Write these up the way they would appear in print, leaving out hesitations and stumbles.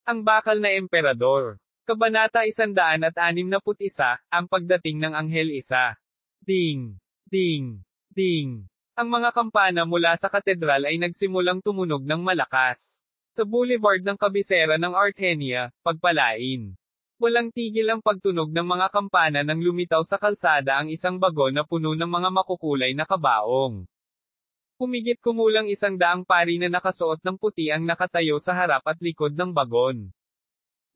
Ang bakal na emperador. Kabanata 161, ang pagdating ng Anghel Isa. Ding! Ding! Ding! Ang mga kampana mula sa katedral ay nagsimulang tumunog ng malakas. Sa boulevard ng kabisera ng Artenia, pagpalain. Walang tigil ang pagtunog ng mga kampana nang lumitaw sa kalsada ang isang bagon na puno ng mga makukulay na kabaong. Humigit kumulang 100 pari na nakasuot ng puti ang nakatayo sa harap at likod ng bagon.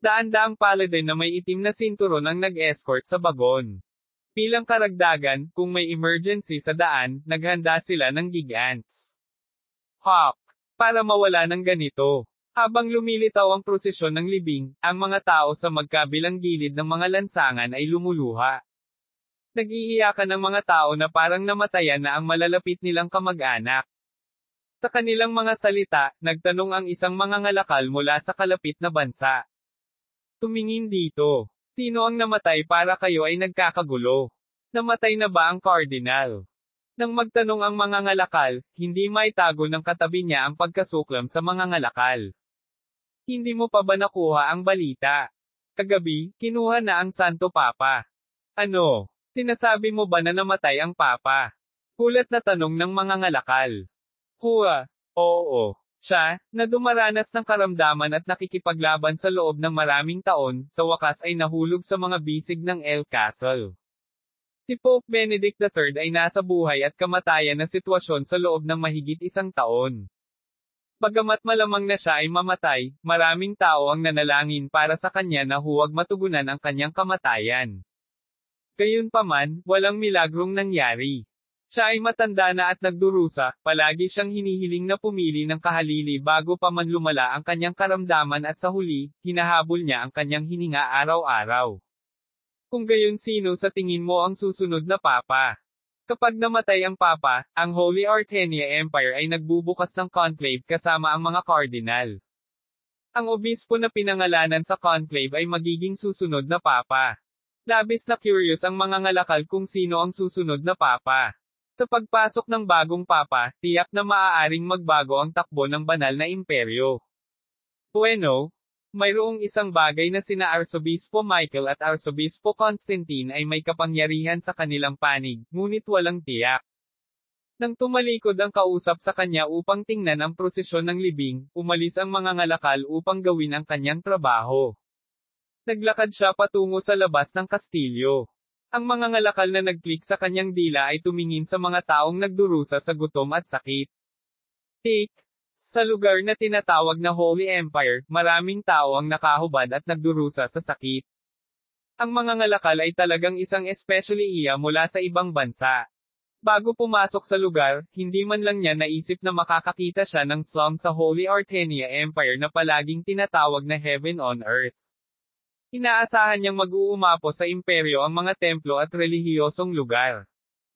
Daan-daang paladin na may itim na sinturon ang nag-escort sa bagon. Bilang karagdagan, kung may emergency sa daan, naghanda sila ng gigants. Hawk! Para mawala ng ganito. Habang lumilitaw ang prosesyon ng libing, ang mga tao sa magkabilang gilid ng mga lansangan ay lumuluha. Nag-iiyakan ang mga tao na parang namatayan na ang malalapit nilang kamag-anak. Sa kanilang mga salita, nagtanong ang isang mangangalakal mula sa kalapit na bansa. Tumingin dito. Sino ang namatay para kayo ay nagkakagulo? Namatay na ba ang cardinal? Nang magtanong ang mangangalakal, hindi maitago ng katabi niya ang pagkasuklam sa mangangalakal. Hindi mo pa ba nakuha ang balita? Kagabi, kinuha na ang Santo Papa. Ano? Sinasabi mo ba na namatay ang Papa? Kulat na tanong ng mangangalakal. Kuha. Oo. Siya, na dumaranas ng karamdaman at nakikipaglaban sa loob ng maraming taon, sa wakas ay nahulog sa mga bisig ng El Castle. Si Pope Benedict III ay nasa buhay at kamatayan na sitwasyon sa loob ng mahigit 1 taon. Bagamat malamang na siya ay mamatay, maraming tao ang nanalangin para sa kanya na huwag matugunan ang kanyang kamatayan. Gayunpaman, walang milagrong nangyari. Siya ay matanda na at nagdurusa, palagi siyang hinihiling na pumili ng kahalili bago pa man lumala ang kanyang karamdaman at sa huli, hinahabol niya ang kanyang hininga araw-araw. Kung gayon sino sa tingin mo ang susunod na Papa? Kapag namatay ang Papa, ang Holy Artenia Empire ay nagbubukas ng conclave kasama ang mga cardinal. Ang obispo na pinangalanan sa conclave ay magiging susunod na Papa. Labis na curious ang mga ngalakal kung sino ang susunod na Papa. Sa pagpasok ng bagong Papa, tiyak na maaaring magbago ang takbo ng banal na imperyo. Bueno, mayroong isang bagay na sina Arsobispo Michael at Arsobispo Constantine ay may kapangyarihan sa kanilang panig, ngunit walang tiyak. Nang tumalikod ang kausap sa kanya upang tingnan ang prosesyon ng libing, umalis ang mga ngalakal upang gawin ang kanyang trabaho. Naglakad siya patungo sa labas ng kastilyo. Ang mga ngalakal na nag-click sa kanyang dila ay tumingin sa mga taong nagdurusa sa gutom at sakit. Tik! Sa lugar na tinatawag na Holy Empire, maraming tao ang nakahubad at nagdurusa sa sakit. Ang mga ngalakal ay talagang isang especially iya mula sa ibang bansa. Bago pumasok sa lugar, hindi man lang niya naisip na makakakita siya ng slum sa Holy Artenia Empire na palaging tinatawag na Heaven on Earth. Inaasahan niyang mag-uumapo sa imperyo ang mga templo at relihiyosong lugar.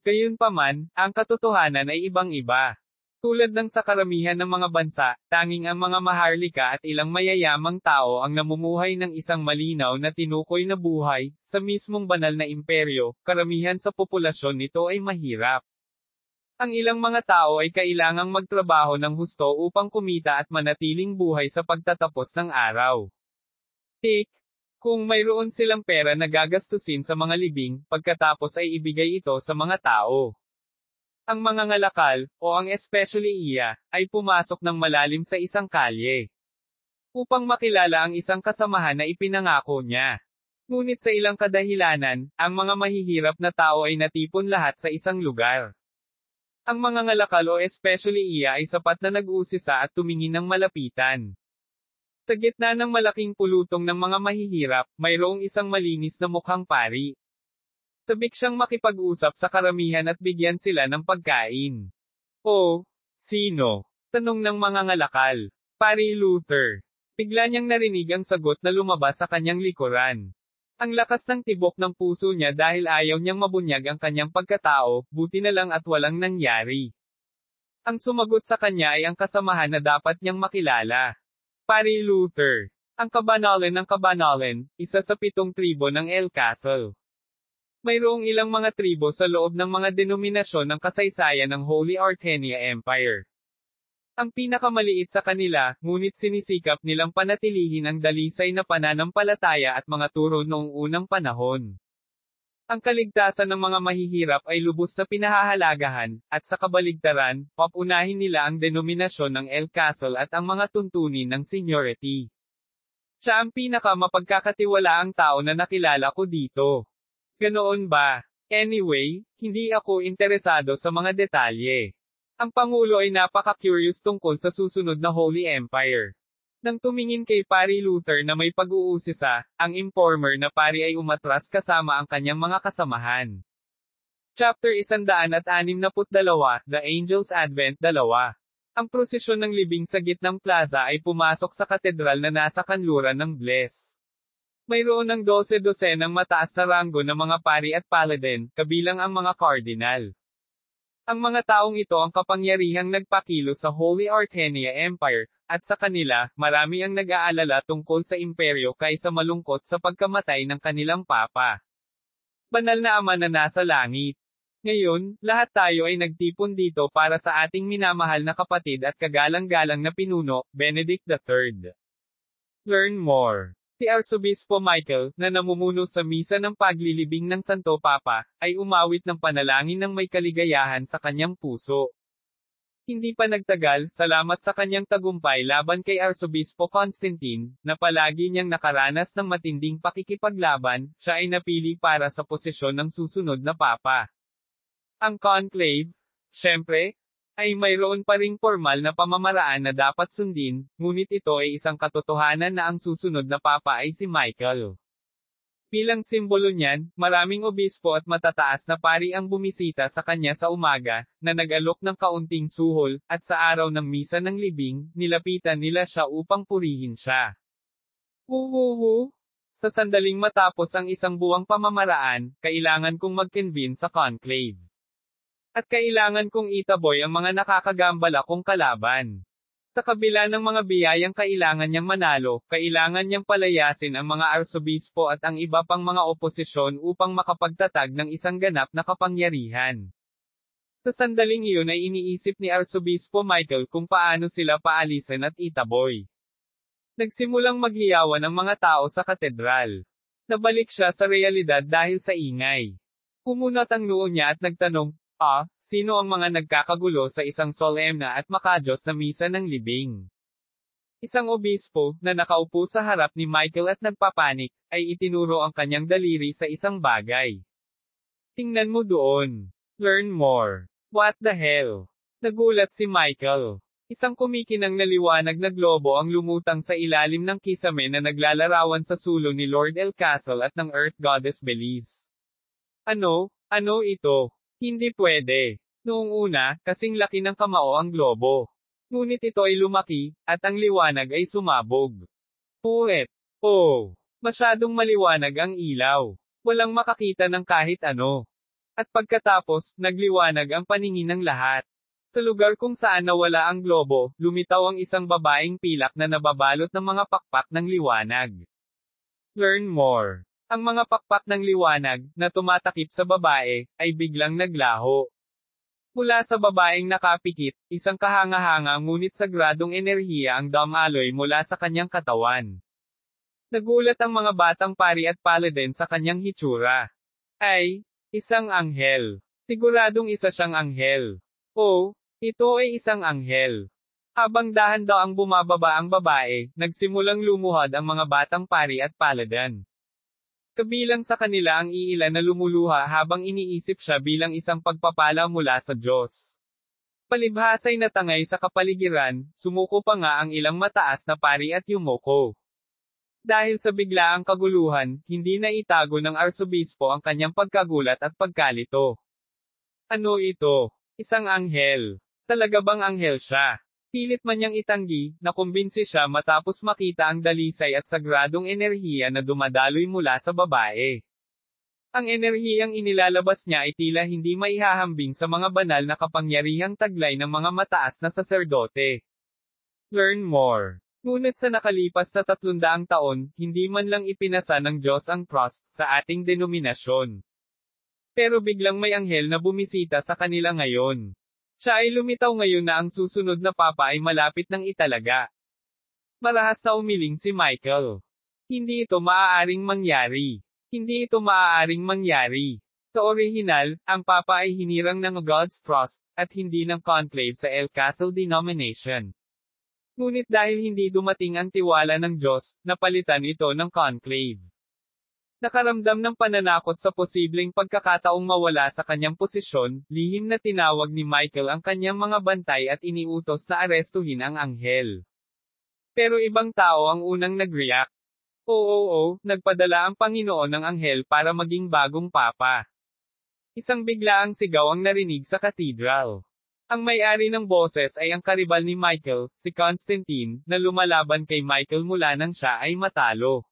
Gayunpaman, ang katotohanan ay ibang-iba. Tulad ng sa karamihan ng mga bansa, tanging ang mga maharlika at ilang mayayamang tao ang namumuhay ng isang malinaw na tinukoy na buhay, sa mismong banal na imperyo, karamihan sa populasyon nito ay mahirap. Ang ilang mga tao ay kailangang magtrabaho ng husto upang kumita at manatiling buhay sa pagtatapos ng araw. Tik! Kung mayroon silang pera na gagastusin sa mga libing, pagkatapos ay ibigay ito sa mga tao. Ang mga ngalakal, o ang especially iya, ay pumasok ng malalim sa isang kalye. Upang makilala ang isang kasamahan na ipinangako niya. Ngunit sa ilang kadahilanan, ang mga mahihirap na tao ay natipon lahat sa isang lugar. Ang mga ngalakal o especially iya ay sapat na nag-uusisa at tumingin ng malapitan. Sa gitna ng malaking pulutong ng mga mahihirap, mayroong isang malinis na mukhang pari. Sabik siyang makipag-usap sa karamihan at bigyan sila ng pagkain. Oh, sino? Tanong ng mga ngalakal. Pari Luther. Bigla niyang narinig ang sagot na lumabas sa kanyang likuran. Ang lakas ng tibok ng puso niya dahil ayaw niyang mabunyag ang kanyang pagkatao, buti na lang at walang nangyari. Ang sumagot sa kanya ay ang kasamahan na dapat niyang makilala. Pari Luther. Ang kabanalan ng kabanalan, isa sa 7 tribo ng El Castle. Mayroong ilang mga tribo sa loob ng mga denominasyon ng kasaysayan ng Holy Artenia Empire. Ang pinakamaliit sa kanila, ngunit sinisikap nilang panatilihin ang dalisay na pananampalataya at mga turo noong unang panahon. Ang kaligtasan ng mga mahihirap ay lubos na pinahahalagahan, at sa kabaligtaran, papunahin nila ang denominasyon ng El Castle at ang mga tuntunin ng seniority. Siya ang pinakamapagkakatiwalaang tao na nakilala ko dito. Ganoon ba? Anyway, hindi ako interesado sa mga detalye. Ang Pangulo ay napaka-curious tungkol sa susunod na Holy Empire. Nang tumingin kay Pari Luther na may pag-uusisa, ang informer na pari ay umatras kasama ang kanyang mga kasamahan. Chapter 162, The Angel's Advent 2. Ang prosesyon ng libing sa gitnang plaza ay pumasok sa katedral na nasa kanluran ng Bless. Mayroon ng 12 dosenang mataas na ranggo ng mga pari at paladin, kabilang ang mga cardinal. Ang mga taong ito ang kapangyarihang nagpakilo sa Holy Artenia Empire, at sa kanila, marami ang nag-aalala tungkol sa imperyo kaysa malungkot sa pagkamatay ng kanilang papa. Banal na Ama na nasa langit. Ngayon, lahat tayo ay nagtipon dito para sa ating minamahal na kapatid at kagalang-galang na pinuno, Benedict III. Learn more. Si Arsobispo Michael, na namumuno sa misa ng paglilibing ng Santo Papa, ay umawit ng panalangin ng may kaligayahan sa kanyang puso. Hindi pa nagtagal, salamat sa kanyang tagumpay laban kay Arsobispo Constantine, na palagi niyang nakaranas ng matinding pakikipaglaban, siya ay napili para sa posisyon ng susunod na Papa. Ang conclave, syempre, ay mayroon pa ring formal na pamamaraan na dapat sundin, ngunit ito ay isang katotohanan na ang susunod na Papa ay si Michael. Bilang simbolo niyan, maraming obispo at matataas na pari ang bumisita sa kanya sa umaga, na nag-alok ng kaunting suhol, at sa araw ng misa ng libing, nilapitan nila siya upang purihin siya. Uhuhu! Sa sandaling matapos ang isang buwang pamamaraan, kailangan kong mag-convene sa conclave. At kailangan kong itaboy ang mga nakakagambala kong kalaban. Sa kabila ng mga biyayang kailangan niyang manalo, kailangan niyang palayasin ang mga arsobispo at ang iba pang mga oposisyon upang makapagtatag ng isang ganap na kapangyarihan. Sa sandaling iyon ay iniisip ni Arsobispo Michael kung paano sila paalisin at itaboy. Nagsimulang maghiyawan ang mga tao sa katedral. Nabalik siya sa realidad dahil sa ingay. Kumunat ang noo niya at nagtanong, sino ang mga nagkakagulo sa isang solemna at makajos na misa ng libing? Isang obispo, na nakaupo sa harap ni Michael at nagpapanik, ay itinuro ang kanyang daliri sa isang bagay. Tingnan mo doon. Learn more. What the hell? Nagulat si Michael. Isang kumikinang na liwanag na globo ang lumutang sa ilalim ng kisame na naglalarawan sa sulong ni Lord El Castle at ng Earth Goddess Belize. Ano ito? Hindi pwede. Noong una, kasing laki ng kamao ang globo. Ngunit ito ay lumaki, at ang liwanag ay sumabog. Puwet. Masyadong maliwanag ang ilaw. Walang makakita ng kahit ano. At pagkatapos, nagliwanag ang paningin ng lahat. Sa lugar kung saan nawala ang globo, lumitaw ang isang babaeng pilak na nababalot ng mga pakpak ng liwanag. Learn more. Ang mga pakpak ng liwanag, na tumatakip sa babae, ay biglang naglaho. Mula sa babaeng nakapikit, isang kahanga-hanga ngunit sagradong enerhiya ang dumaloy mula sa kanyang katawan. Nagulat ang mga batang pari at paladin sa kanyang hitsura. Ay, isang anghel. Siguradong isa siyang anghel. Ito ay isang anghel. Habang dahan-daang bumababa ang babae, nagsimulang lumuhod ang mga batang pari at paladin. Kabilang sa kanila ang iilan na lumuluha habang iniisip siya bilang isang pagpapala mula sa Diyos. Palibhasay na tangay sa kapaligiran, sumuko pa nga ang ilang mataas na pari at yumoko. Dahil sa biglaang kaguluhan, hindi na itago ng arsobispo ang kanyang pagkagulat at pagkalito. Ano ito? Isang anghel. Talaga bang anghel siya? Pilit man niyang itanggi, nakumbinsi siya matapos makita ang dalisay at sagradong enerhiya na dumadaloy mula sa babae. Ang enerhiyang inilalabas niya ay tila hindi maihahambing sa mga banal na kapangyarihang taglay ng mga mataas na saserdote. Learn more. Ngunit sa nakalipas na 300 taon, hindi man lang ipinasa ng Diyos ang trust sa ating denominasyon. Pero biglang may anghel na bumisita sa kanila ngayon. Siya ay lumitaw ngayon na ang susunod na papa ay malapit ng italaga. Marahas na umiling si Michael. Hindi ito maaaring mangyari. Hindi ito maaaring mangyari. Sa orihinal, ang papa ay hinirang ng God's Trust, at hindi ng conclave sa El Castle denomination. Ngunit dahil hindi dumating ang tiwala ng Diyos, napalitan ito ng conclave. Nakaramdam ng pananakot sa posibleng pagkakataong mawala sa kanyang posisyon, lihim na tinawag ni Michael ang kanyang mga bantay at iniutos na arestuhin ang anghel. Pero ibang tao ang unang nag-react. Oo, nagpadala ang Panginoon ng anghel para maging bagong papa. Isang biglaang sigaw ang narinig sa katedral. Ang may-ari ng boses ay ang karibal ni Michael, si Constantine, na lumalaban kay Michael mula nang siya ay matalo.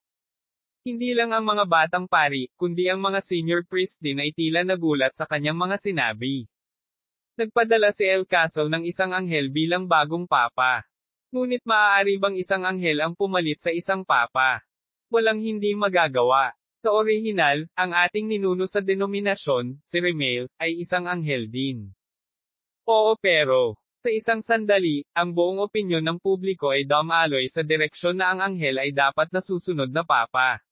Hindi lang ang mga batang pari, kundi ang mga senior priest din ay tila nagulat sa kanyang mga sinabi. Nagpadala si El Castle ng isang anghel bilang bagong papa. Ngunit maaari bang isang anghel ang pumalit sa isang papa? Walang hindi magagawa. Sa orihinal, ang ating ninuno sa denominasyon, si Remail, ay isang anghel din. Oo pero, sa isang sandali, ang buong opinyon ng publiko ay dumaloy sa direksyon na ang anghel ay dapat na susunod na papa.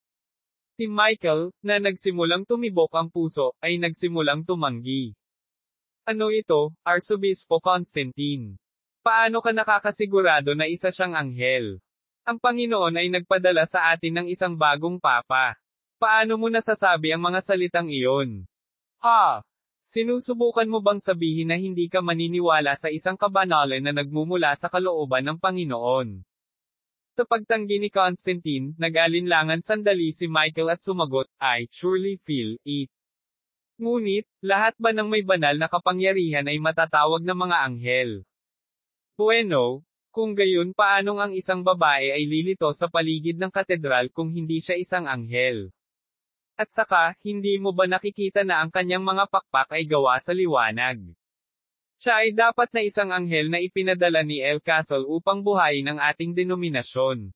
Si Michael, na nagsimulang tumibok ang puso, ay nagsimulang tumanggi. Ano ito, Arsobispo Constantine? Paano ka nakakasigurado na isa siyang anghel? Ang Panginoon ay nagpadala sa atin ng isang bagong papa. Paano mo nasasabi ang mga salitang iyon? Sinusubukan mo bang sabihin na hindi ka maniniwala sa isang kabanalan na nagmumula sa kalooban ng Panginoon? Sa pagtanggi ni Constantine, nag-alinlangan sandali si Michael at sumagot, I surely feel it. Ngunit, lahat ba ng may banal na kapangyarihan ay matatawag na mga anghel? Bueno, kung gayon paanong ang isang babae ay lilito sa paligid ng katedral kung hindi siya isang anghel? At saka, hindi mo ba nakikita na ang kanyang mga pakpak ay gawa sa liwanag? Siya ay dapat na isang anghel na ipinadala ni El Castle upang buhayin ang ating denominasyon.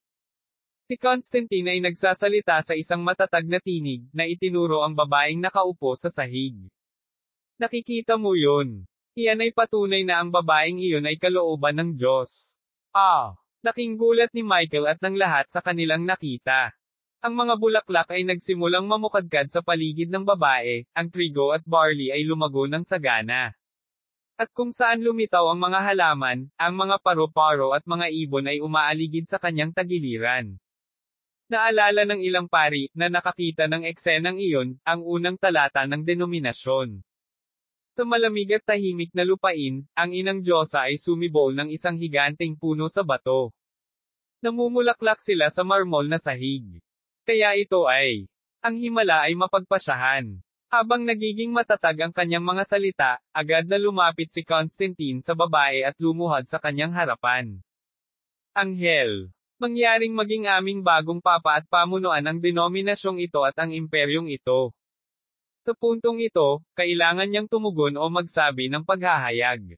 Si Constantine ay nagsasalita sa isang matatag na tinig, na itinuro ang babaeng nakaupo sa sahig. Nakikita mo yun. Iyan ay patunay na ang babaeng iyon ay kalooban ng Diyos. Laking gulat ni Michael at ng lahat sa kanilang nakita. Ang mga bulaklak ay nagsimulang mamukadkad sa paligid ng babae, ang trigo at barley ay lumago ng sagana. At kung saan lumitaw ang mga halaman, ang mga paro-paro at mga ibon ay umaaligid sa kanyang tagiliran. Naalala ng ilang pari, na nakakita ng eksenang iyon, ang unang talata ng denominasyon. Sa malamig at tahimik na lupain, ang inang Diyosa ay sumibol ng isang higanteng puno sa bato. Namumulaklak sila sa marmol na sahig. Kaya ito ay, ang himala ay mapagpasyahan. Habang nagiging matatag ang kanyang mga salita, agad na lumapit si Constantine sa babae at lumuhad sa kanyang harapan. Anghel, mangyaring maging aming bagong papa at pamunuan ang denominasyong ito at ang imperyong ito. Sa puntong ito, kailangan niyang tumugon o magsabi ng paghahayag.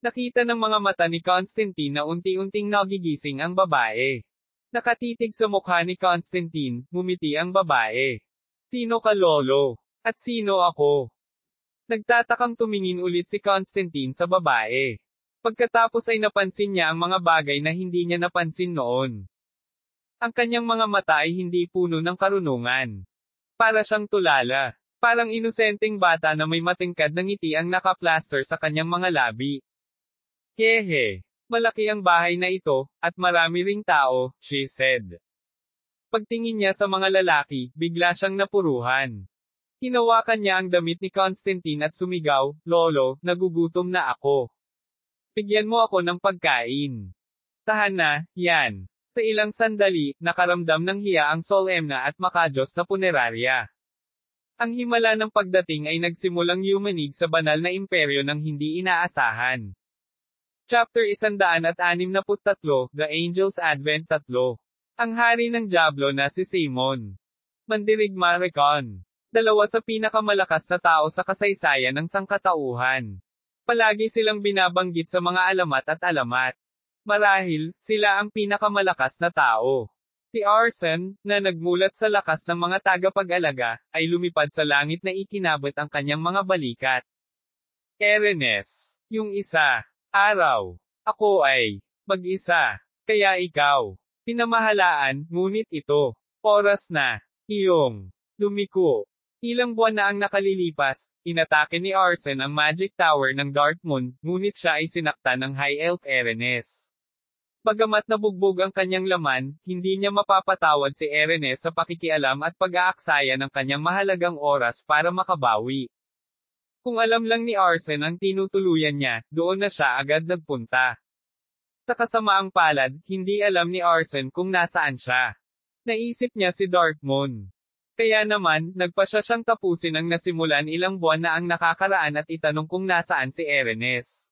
Nakita ng mga mata ni Constantine na unti-unting nagigising ang babae. Nakatitig sa mukha ni Constantine, ngumiti ang babae. Sino ka lolo? At sino ako? Nagtatakang tumingin ulit si Constantine sa babae. Pagkatapos ay napansin niya ang mga bagay na hindi niya napansin noon. Ang kanyang mga mata ay hindi puno ng karunungan. Para siyang tulala. Parang inosenteng bata na may matingkad na ngiti ang nakaplaster sa kanyang mga labi. Hehe. Malaki ang bahay na ito, at marami ring tao, she said. Pagtingin niya sa mga lalaki, bigla siyang napuruhan. Hinawakan niya ang damit ni Constantine at sumigaw, Lolo, nagugutom na ako. Bigyan mo ako ng pagkain. Tahan na, yan. Sa ilang sandali, nakaramdam ng hiya ang solemna at makajos na punerarya. Ang himala ng pagdating ay nagsimulang yumanig sa banal na imperyo ng hindi inaasahan. Chapter 163, The Angel's Advent 3. Ang hari ng Diablo na si Simon. Mandirigma Recon. Dalawa sa pinakamalakas na tao sa kasaysayan ng sangkatauhan. Palagi silang binabanggit sa mga alamat at alamat. Marahil, sila ang pinakamalakas na tao. Si Arson, na nagmulat sa lakas ng mga tagapag-alaga, ay lumipad sa langit na ikinabot ang kanyang mga balikat. Erenes. Yung isa. Araw. Ako ay mag-isa. Kaya ikaw. Pinamahalaan, ngunit ito. Oras na. Iyong. Lumiko. Ilang buwan na ang nakalilipas, inatake ni Arsene ang Magic Tower ng Darkmoon, ngunit siya ay sinaktan ng High Elf Erenes. Bagamat nabugbog ang kanyang laman, hindi niya mapapatawad si Erenes sa pakikialam at pag-aaksaya ng kanyang mahalagang oras para makabawi. Kung alam lang ni Arsene ang tinutuluyan niya, doon na siya agad nagpunta. Sa kasamaang palad, hindi alam ni Arsene kung nasaan siya. Naisip niya si Darkmoon. Kaya naman, nagpa siya siyang tapusin ang nasimulan ilang buwan na ang nakakaraan at itanong kung nasaan si Erenes.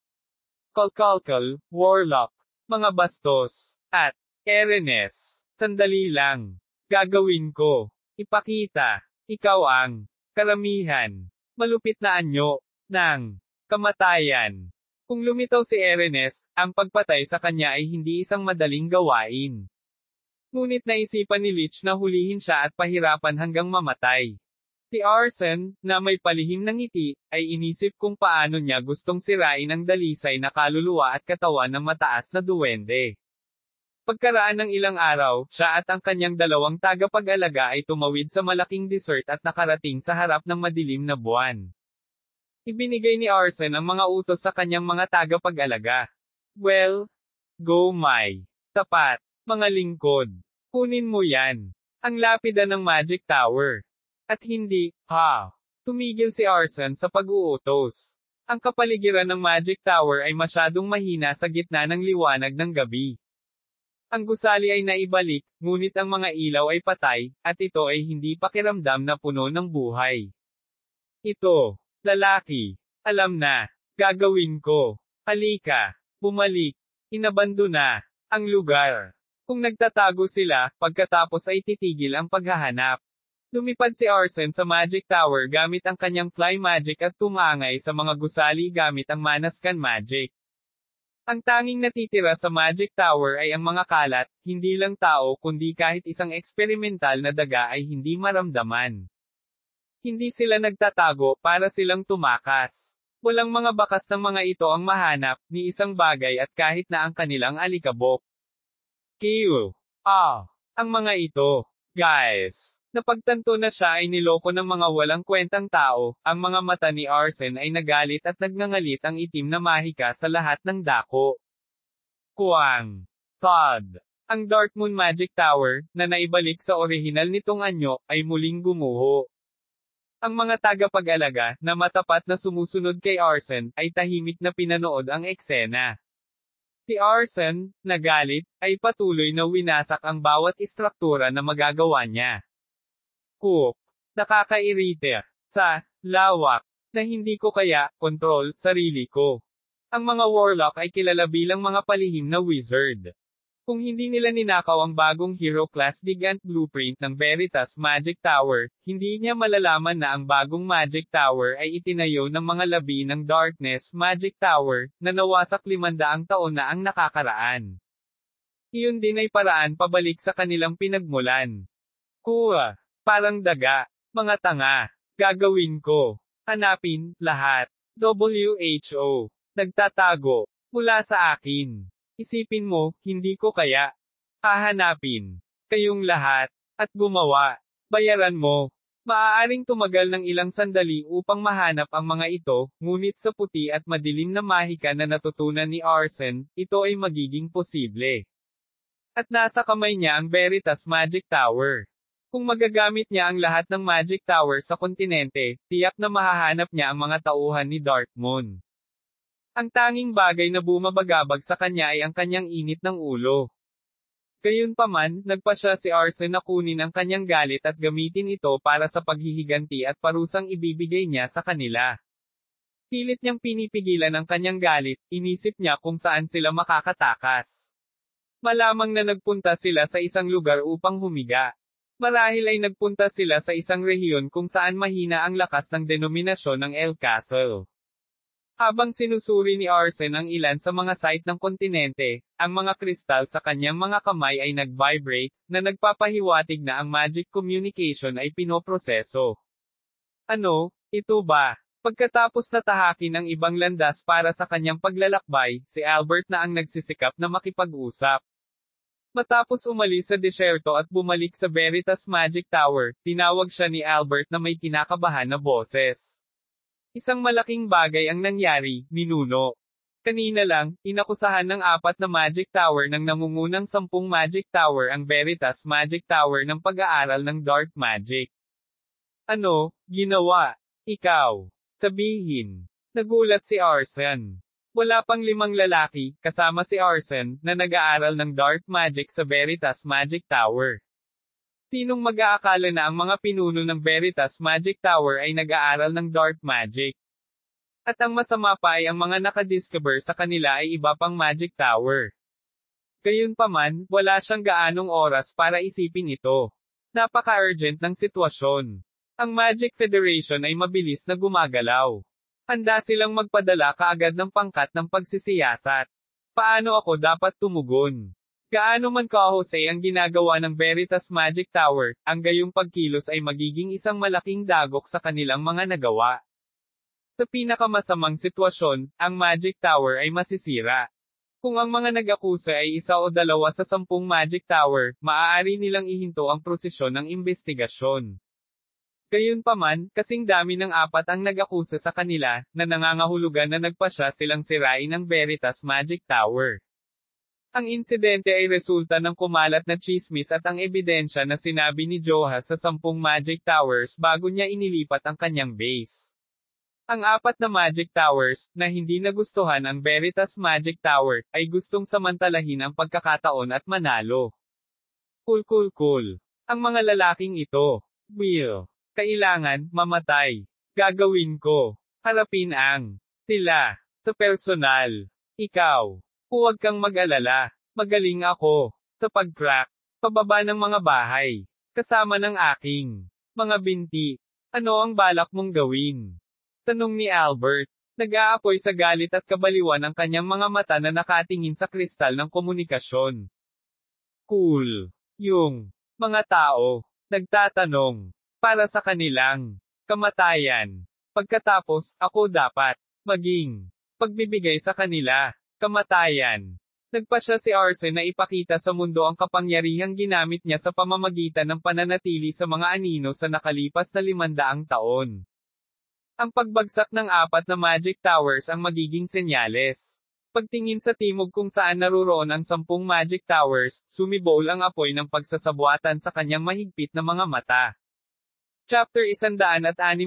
Kalkalkal, Warlock, mga bastos, at Erenes. Sandali lang. Gagawin ko. Ipakita. Ikaw ang karamihan. Malupit na anyo ng kamatayan. Kung lumitaw si Erenes, ang pagpatay sa kanya ay hindi isang madaling gawain. Ngunit naisipan ni Lich na hulihin siya at pahirapan hanggang mamatay. Si Arsene, na may palihim ng ngiti, ay inisip kung paano niya gustong sirain ang dalisay na kaluluwa at katawan ng mataas na duwende. Pagkaraan ng ilang araw, siya at ang kanyang dalawang tagapag-alaga ay tumawid sa malaking desert at nakarating sa harap ng madilim na buwan. Ibinigay ni Arsene ang mga utos sa kanyang mga tagapag-alaga. Well, go my tapat. Mga lingkod, kunin mo yan. Ang lapida ng Magic Tower. At hindi, tumigil si Arsene sa pag-uutos. Ang kapaligiran ng Magic Tower ay masyadong mahina sa gitna ng liwanag ng gabi. Ang gusali ay naibalik, ngunit ang mga ilaw ay patay, at ito ay hindi pakiramdam na puno ng buhay. Ito, lalaki, alam na, gagawin ko. Halika, bumalik, inabandona ang lugar. Kung nagtatago sila, pagkatapos ay titigil ang paghahanap. Lumipad si Arsene sa Magic Tower gamit ang kanyang Fly Magic at tumangay sa mga gusali gamit ang Manascan Magic. Ang tanging natitira sa Magic Tower ay ang mga kalat, hindi lang tao kundi kahit isang eksperimental na daga ay hindi maramdaman. Hindi sila nagtatago para silang tumakas. Walang mga bakas ng mga ito ang mahanap, ni isang bagay at kahit na ang kanilang alikabok. Ang mga ito, guys. Napagtanto na siya ay niloko ng mga walang kwentang tao, ang mga mata ni Arsene ay nagalit at nagngangalit ang itim na mahika sa lahat ng dako. Kuwang. Todd. Ang Darkmoon Magic Tower, na naibalik sa orihinal nitong anyo, ay muling gumuho. Ang mga tagapag-alaga, na matapat na sumusunod kay Arsene, ay tahimik na pinanood ang eksena. Si Arsene, nagalit, ay patuloy na winasak ang bawat istruktura na magagawa niya. Nakakairite. Sa lawak, na hindi ko kaya kontrol sarili ko. Ang mga warlock ay kilala bilang mga palihim na wizard. Kung hindi nila ninakaw ang bagong Hero Class Gigant Blueprint ng Veritas Magic Tower, hindi niya malalaman na ang bagong Magic Tower ay itinayo ng mga labi ng Darkness Magic Tower, na nawasak 500 taon na ang nakakaraan. Iyon din ay paraan pabalik sa kanilang pinagmulan. Parang daga. Mga tanga. Gagawin ko. Hanapin, lahat. WHO. Nagtatago. Mula sa akin. Isipin mo, hindi ko kaya. Hahanapin. Kayong lahat. At gumawa. Bayaran mo. Maaaring tumagal ng ilang sandali upang mahanap ang mga ito, ngunit sa puti at madilim na mahika na natutunan ni Arsene, ito ay magiging posible. At nasa kamay niya ang Veritas Magic Tower. Kung magagamit niya ang lahat ng Magic Tower sa kontinente, tiyak na mahahanap niya ang mga tauhan ni Darkmoon. Ang tanging bagay na bumabagabag sa kanya ay ang kanyang init ng ulo. Gayunpaman, nagpa siya si Arsene na kunin ang kanyang galit at gamitin ito para sa paghihiganti at parusang ibibigay niya sa kanila. Pilit niyang pinipigilan ang kanyang galit, inisip niya kung saan sila makakatakas. Malamang na nagpunta sila sa isang lugar upang humiga. Marahil ay nagpunta sila sa isang rehiyon kung saan mahina ang lakas ng denominasyon ng El Castle. Habang sinusuri ni Arsene ang ilan sa mga site ng kontinente, ang mga kristal sa kanyang mga kamay ay nag-vibrate, na nagpapahiwatig na ang magic communication ay pinoproseso. Ano, ito ba? Pagkatapos na tahakin ang ibang landas para sa kanyang paglalakbay, si Albert na ang nagsisikap na makipag-usap. Matapos umalis sa disyerto at bumalik sa Veritas Magic Tower, tinawag siya ni Albert na may kinakabahan na boses. Isang malaking bagay ang nangyari, ninuno. Kanina lang, inakusahan ng 4 na Magic Tower ng nangungunang 10 Magic Tower ang Veritas Magic Tower ng pag-aaral ng Dark Magic. Ano, ginawa? Ikaw. Sabihin. Nagulat si Arsen. Wala pang 5 lalaki, kasama si Arsen, na nag-aaral ng Dark Magic sa Veritas Magic Tower. Sinong mag-aakala na ang mga pinuno ng Veritas Magic Tower ay nag-aaral ng Dark Magic? At ang masama pa ay ang mga nakadiscover sa kanila ay iba pang Magic Tower. Gayunpaman, wala siyang gaanong oras para isipin ito. Napaka-urgent ng sitwasyon. Ang Magic Federation ay mabilis na gumagalaw. Handa silang magpadala kaagad ng pangkat ng pagsisiyasat. Paano ako dapat tumugon? Gaano man kahusay ang ginagawa ng Veritas Magic Tower, ang gayong pagkilos ay magiging isang malaking dagok sa kanilang mga nagawa. Sa pinakamasamang sitwasyon, ang Magic Tower ay masisira. Kung ang mga nag-akusa ay 1 o 2 sa 10 Magic Tower, maaari nilang ihinto ang prosesyon ng investigasyon. Gayunpaman, kasing dami ng 4 ang nag-akusa sa kanila, na nangangahulugan na nagpasya silang sirain ang Veritas Magic Tower. Ang insidente ay resulta ng kumalat na tsismis at ang ebidensya na sinabi ni Johas sa 10 Magic Towers bago niya inilipat ang kanyang base. Ang 4 na Magic Towers, na hindi nagustuhan ang Veritas Magic Tower, ay gustong samantalahin ang pagkakataon at manalo. Cool. Ang mga lalaking ito. Will. Kailangan, mamatay. Gagawin ko. Harapin ang. Sila. Sa personal. Ikaw. Huwag kang mag-alala. Magaling ako. Sa pag-crack. Pababa ng mga bahay. Kasama ng aking. Mga binti. Ano ang balak mong gawin? Tanong ni Albert. Nag-aapoy sa galit at kabaliwan ang kanyang mga mata na nakatingin sa kristal ng komunikasyon. Cool. Yung mga tao, nagtatanong, para sa kanilang kamatayan. Pagkatapos, ako dapat maging pagbibigay sa kanila, kamatayan. Nagpasya si Arsen na ipakita sa mundo ang kapangyarihang ginamit niya sa pamamagitan ng pananatili sa mga anino sa nakalipas na 500 taon. Ang pagbagsak ng 4 na Magic Towers ang magiging senyales. Pagtingin sa timog kung saan naruroon ang 10 Magic Towers, sumibol ang apoy ng pagsasabuatan sa kanyang mahigpit na mga mata. Chapter 164,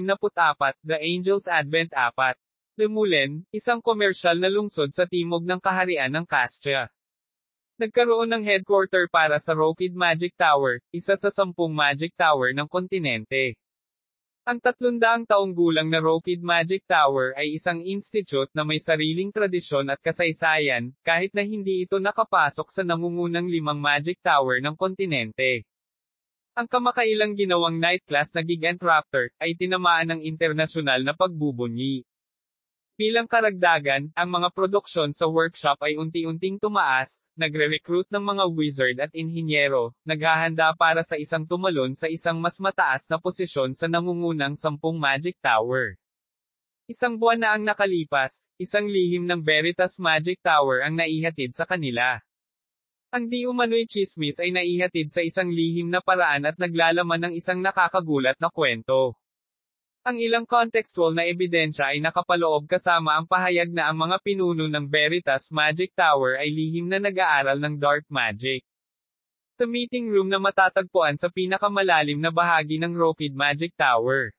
The Angel's Advent 4. Lemulen, isang komersyal na lungsod sa timog ng kaharian ng Castria. Nagkaroon ng headquarter para sa Rockid Magic Tower, isa sa 10 Magic Tower ng kontinente. Ang 300 taong gulang na Rockid Magic Tower ay isang institute na may sariling tradisyon at kasaysayan, kahit na hindi ito nakapasok sa nangungunang 5 Magic Tower ng kontinente. Ang kamakailang ginawang night class na Gigant Raptor, ay tinamaan ng internasyonal na pagbubunyi. Bilang karagdagan, ang mga produksyon sa workshop ay unti-unting tumaas, nagre-recruit ng mga wizard at inhinyero, naghahanda para sa isang tumalon sa isang mas mataas na posisyon sa nangungunang 10 Magic Tower. Isang buwan na ang nakalipas, isang lihim ng Veritas Magic Tower ang naihatid sa kanila. Ang di umano'y chismis ay naihatid sa isang lihim na paraan at naglalaman ng isang nakakagulat na kwento. Ang ilang contextual na ebidensya ay nakapaloob kasama ang pahayag na ang mga pinuno ng Veritas Magic Tower ay lihim na nag-aaral ng Dark Magic. Sa meeting room na matatagpuan sa pinakamalalim na bahagi ng Rockid Magic Tower.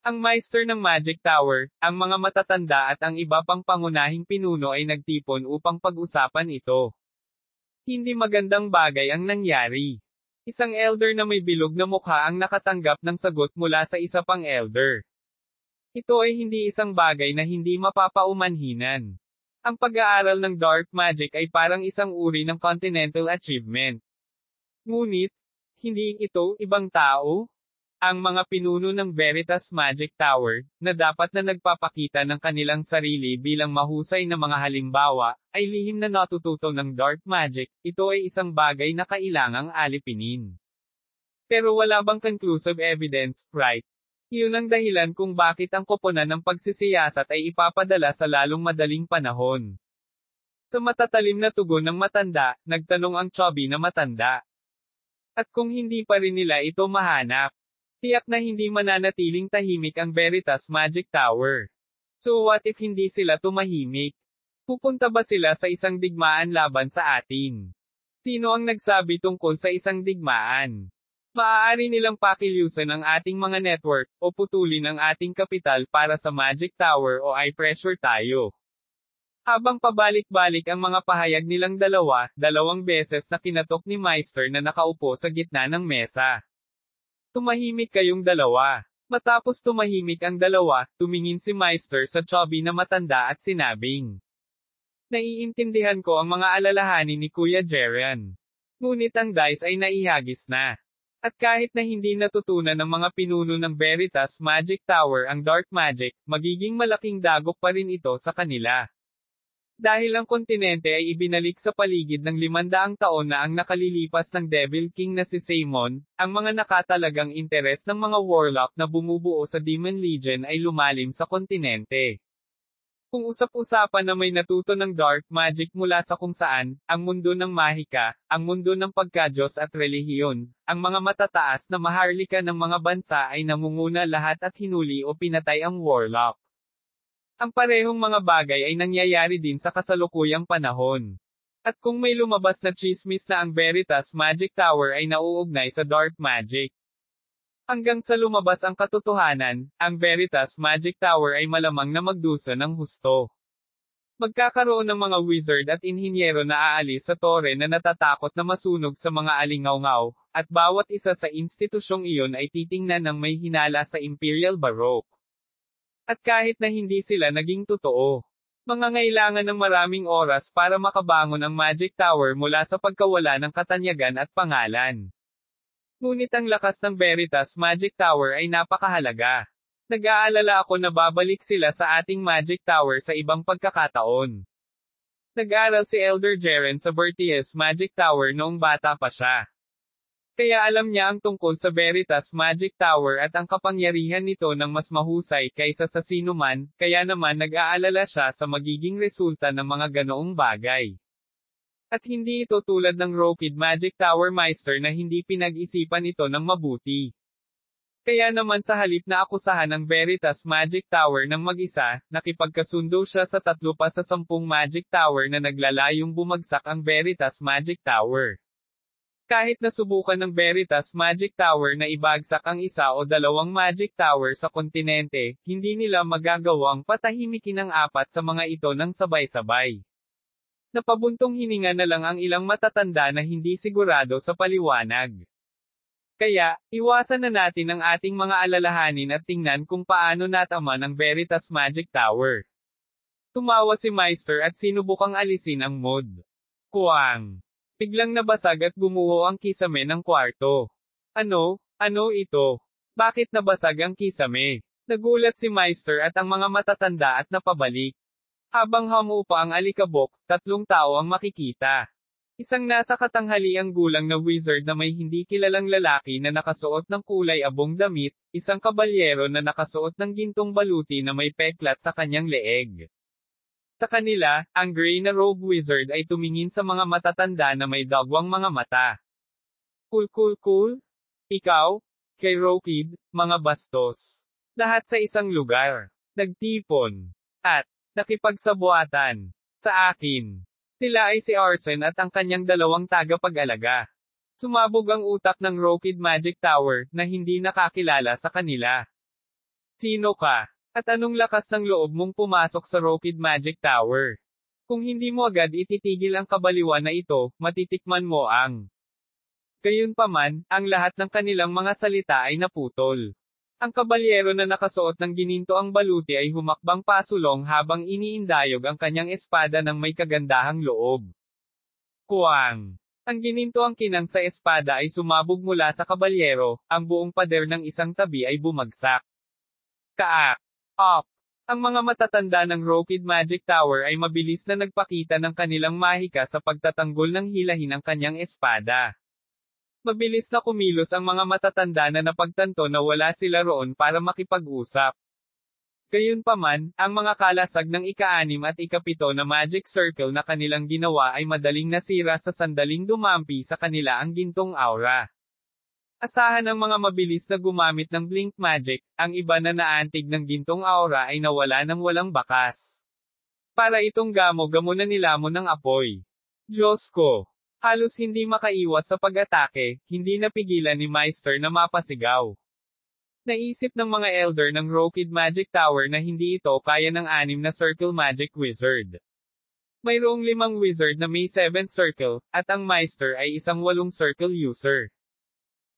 Ang Meister ng Magic Tower, ang mga matatanda at ang iba pang pangunahing pinuno ay nagtipon upang pag-usapan ito. Hindi magandang bagay ang nangyari. Isang elder na may bilog na mukha ang nakatanggap ng sagot mula sa isa pang elder. Ito ay hindi isang bagay na hindi mapapaumanhinan. Ang pag-aaral ng Dark Magic ay parang isang uri ng continental achievement. Ngunit, hindi ito ibang tao? Ang mga pinuno ng Veritas Magic Tower, na dapat na nagpapakita ng kanilang sarili bilang mahusay na mga halimbawa, ay lihim na natututo ng Dark Magic, ito ay isang bagay na kailangang alipinin. Pero wala bang conclusive evidence, right? Iyon ang dahilan kung bakit ang koponan ng pagsisiyasat ay ipapadala sa lalong madaling panahon. Sa matatalim na tugon ng matanda, nagtanong ang chubby na matanda. At kung hindi pa rin nila ito mahanap, tiyak na hindi mananatiling tahimik ang Veritas Magic Tower. So what if hindi sila tumahimik? Pupunta ba sila sa isang digmaan laban sa atin? Sino ang nagsabi tungkol sa isang digmaan? Maaari nilang pakilusan ang ating mga network, o putulin ang ating kapital para sa Magic Tower o i-pressure tayo. Habang pabalik-balik ang mga pahayag nilang dalawang beses na kinatok ni Meister na nakaupo sa gitna ng mesa. Tumahimik kayong dalawa. Matapos tumahimik ang dalawa, tumingin si Meister sa chubby na matanda at sinabing, "Naiintindihan ko ang mga alalahanin ni Kuya Jerian. Ngunit ang dice ay naihagis na. At kahit na hindi natutunan ng mga pinuno ng Veritas Magic Tower ang Dark Magic, magiging malaking dagok pa rin ito sa kanila. Dahil ang kontinente ay ibinalik sa paligid ng 500 taon na ang nakalilipas ng Devil King na si Saemon, ang mga nakatalagang interes ng mga warlock na bumubuo sa Demon Legion ay lumalim sa kontinente. Kung usap-usapan na may natuto ng dark magic mula sa kung saan, ang mundo ng mahika, ang mundo ng pagkadyos at relihiyon, ang mga matataas na maharlika ng mga bansa ay namunguna lahat at hinuli o pinatay ang warlock. Ang parehong mga bagay ay nangyayari din sa kasalukuyang panahon. At kung may lumabas na chismis na ang Veritas Magic Tower ay nauugnay sa dark magic, hanggang sa lumabas ang katotohanan, ang Veritas Magic Tower ay malamang na magdusa ng husto. Magkakaroon ng mga wizard at inhinyero na aalis sa tore na natatakot na masunog sa mga alingawngaw, at bawat isa sa institusyong iyon ay titingnan ng may hinala sa Imperial Baroque. At kahit na hindi sila naging totoo, mangangailangan ng maraming oras para makabangon ang Magic Tower mula sa pagkawala ng katanyagan at pangalan. Ngunit ang lakas ng Veritas Magic Tower ay napakahalaga. Nag-aalala ako na babalik sila sa ating Magic Tower sa ibang pagkakataon. Nag-aral si Elder Jeren sa Verties Magic Tower noong bata pa siya. Kaya alam niya ang tungkol sa Veritas Magic Tower at ang kapangyarihan nito ng mas mahusay kaysa sa sinuman, kaya naman nag-aalala siya sa magiging resulta ng mga ganoong bagay. At hindi ito tulad ng Rockid Magic Tower Meister na hindi pinag-isipan ito ng mabuti. Kaya naman sa halip na akusahan ang Veritas Magic Tower ng mag-isa, nakipagkasundo siya sa 3 pa sa 10 Magic Tower na naglalayong bumagsak ang Veritas Magic Tower. Kahit nasubukan ng Veritas Magic Tower na ibagsak ang 1 o 2 Magic Tower sa kontinente, hindi nila magagawang patahimikin ang 4 sa mga ito ng sabay-sabay. Napabuntong hininga na lang ang ilang matatanda na hindi sigurado sa paliwanag. Kaya, iwasan na natin ang ating mga alalahanin at tingnan kung paano nataman ang Veritas Magic Tower. Tumawa si Meister at sinubukang alisin ang mood. Kuwang. Biglang nabasag at gumuho ang kisame ng kwarto. Ano ito? Bakit nabasag ang kisame? Nagulat si Meister at ang mga matatanda at napabalik. Habang humupa ang alikabok, 3 tao ang makikita. Isang nasa katanghaliang gulang na wizard na may hindi kilalang lalaki na nakasuot ng kulay abong damit, isang kabalyero na nakasuot ng gintong baluti na may peklat sa kanyang leeg. Sa kanila, ang gray na robe wizard ay tumingin sa mga matatanda na may dagwang mga mata. Cool. Ikaw? Kay Rockid, mga bastos. Lahat sa isang lugar. Nagtipon. At, nakipagsabuatan. Sa akin. Sila ay si Arsen at ang kanyang 2 tagapag-alaga. Sumabog ang utak ng Rockid Magic Tower, na hindi nakakilala sa kanila. Sino ka? At anong lakas ng loob mong pumasok sa Rockid Magic Tower? Kung hindi mo agad ititigil ang kabaliwan na ito, matitikman mo ang. Gayunpaman, ang lahat ng kanilang mga salita ay naputol. Ang kabalyero na nakasuot ng gininto ang baluti ay humakbang pasulong habang iniindayog ang kanyang espada ng may kagandahang loob. Kuwang. Ang gininto ang kinang sa espada ay sumabog mula sa kabalyero, ang buong pader ng isang tabi ay bumagsak. Kaak. Up. Ang mga matatanda ng Rockid Magic Tower ay mabilis na nagpakita ng kanilang mahika sa pagtatanggol ng hilahin ng kanyang espada. Mabilis na kumilos ang mga matatanda na napagtanto na wala sila roon para makipag-usap. Gayunpaman, ang mga kalasag ng ika-6 at ika-7 na magic circle na kanilang ginawa ay madaling nasira sa sandaling dumampi sa kanila ang gintong aura. Asahan ng mga mabilis na gumamit ng blink magic, ang iba na naantig ng gintong aura ay nawala ng walang bakas. Para itong gamo-gamo na nilamon ng apoy. Diyos ko! Halos hindi makaiwas sa pag-atake, hindi napigilan ni Meister na mapasigaw. Naisip ng mga elder ng Rockid Magic Tower na hindi ito kaya ng 6 na Circle Magic Wizard. Mayroong 5 wizard na may 7th circle, at ang Meister ay isang 8 circle user.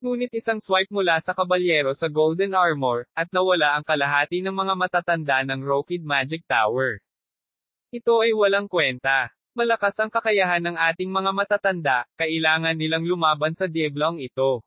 Ngunit isang swipe mula sa kabalyero sa Golden Armor, at nawala ang kalahati ng mga matatanda ng Rockid Magic Tower. Ito ay walang kwenta. Malakas ang kakayahan ng ating mga matatanda, kailangan nilang lumaban sa Diablong ito.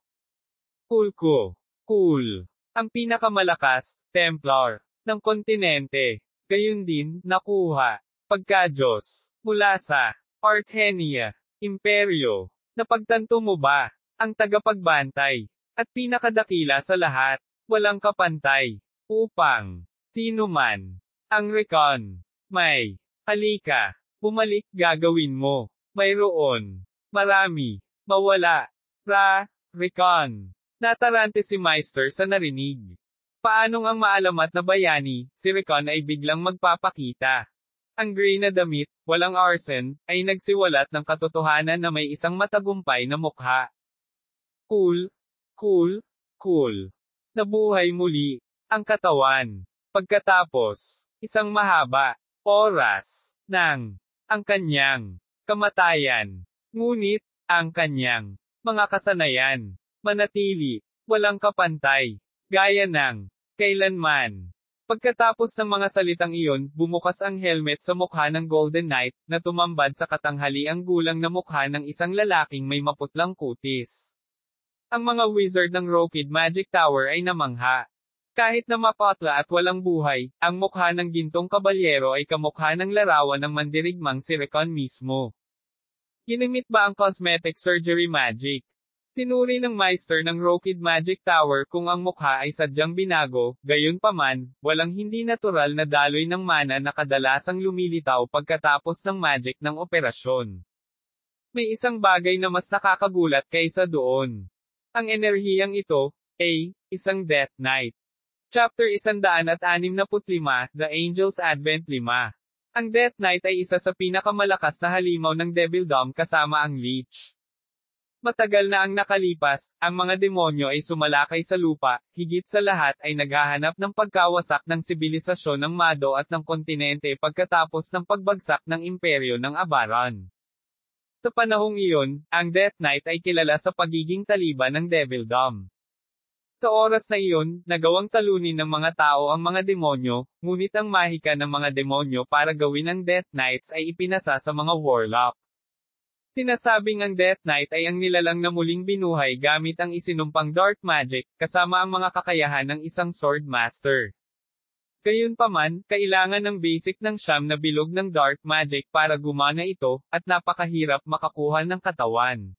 Cool. Ang pinakamalakas, Templar, ng kontinente. Gayun din, nakuha. Pagka-Diyos. Mula sa Arthenia, Imperyo. Napagtanto mo ba? Ang tagapagbantay. At pinakadakila sa lahat. Walang kapantay. Upang. Sino man. Ang Recon. May. Halika. Bumalik gagawin mo. Mayroon. Marami. Mawala. Recon. Natarante si Meister sa narinig. Paanong ang maalamat na bayani, si Recon ay biglang magpapakita. Ang gray na damit, walang arsen, ay nagsiwalat ng katotohanan na may isang matagumpay na mukha. Cool. Nabuhay muli. Ang katawan. Pagkatapos, isang mahaba, oras, ng, ang kanyang, kamatayan. Ngunit, ang kanyang, mga kasanayan. Manatili, walang kapantay, gaya ng, kailanman. Pagkatapos ng mga salitang iyon, bumukas ang helmet sa mukha ng Golden Knight, na tumambad sa katanghaliang gulang na mukha ng isang lalaking may maputlang kutis. Ang mga wizard ng Rockid Magic Tower ay namangha. Kahit na mapatla at walang buhay, ang mukha ng gintong kabalyero ay kamukha ng larawan ng mandirigmang si Recon mismo. Ginamit ba ang cosmetic surgery magic? Tinuri ng Meister ng Rockid Magic Tower kung ang mukha ay sadyang binago, gayunpaman, walang hindi natural na daloy ng mana na kadalasang lumilitaw pagkatapos ng magic ng operasyon. May isang bagay na mas nakakagulat kaysa doon. Ang enerhiyang ito, ay, isang Death Knight. Chapter 165, The Angel's Advent 5. Ang Death Knight ay isa sa pinakamalakas na halimaw ng Devildom kasama ang Leech. Matagal na ang nakalipas, ang mga demonyo ay sumalakay sa lupa, higit sa lahat ay naghahanap ng pagkawasak ng sibilisasyon ng Mado at ng kontinente pagkatapos ng pagbagsak ng imperyo ng Abaran. Sa panahong iyon, ang Death Knight ay kilala sa pagiging taliban ng Devildom. Sa oras na iyon, nagawang talunin ng mga tao ang mga demonyo, ngunit ang mahika ng mga demonyo para gawin ang Death Knights ay ipinasa sa mga warlock. Sinasabing ang Death Knight ay ang nilalang na muling binuhay gamit ang isinumpang dark magic, kasama ang mga kakayahan ng isang sword master. Gayunpaman, kailangan ng basic ng 9 na bilog ng dark magic para gumana ito, at napakahirap makakuha ng katawan.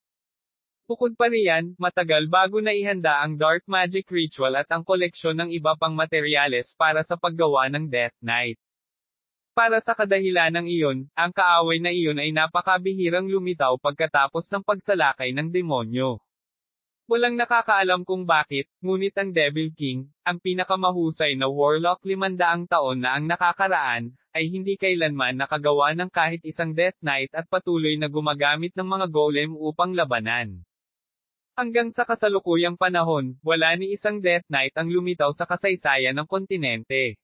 Bukod pa riyan, matagal bago naihanda ang dark magic ritual at ang koleksyon ng iba pang materyales para sa paggawa ng Death Knight. Para sa kadahilanang iyon, ang kaaway na iyon ay napakabihirang lumitaw pagkatapos ng pagsalakay ng demonyo. Walang nakakaalam kung bakit, ngunit ang Devil King, ang pinakamahusay na warlock 500 taon na ang nakakaraan, ay hindi kailanman nakagawa ng kahit isang Death Knight at patuloy na gumagamit ng mga golem upang labanan. Hanggang sa kasalukuyang panahon, wala ni isang Death Knight ang lumitaw sa kasaysayan ng kontinente.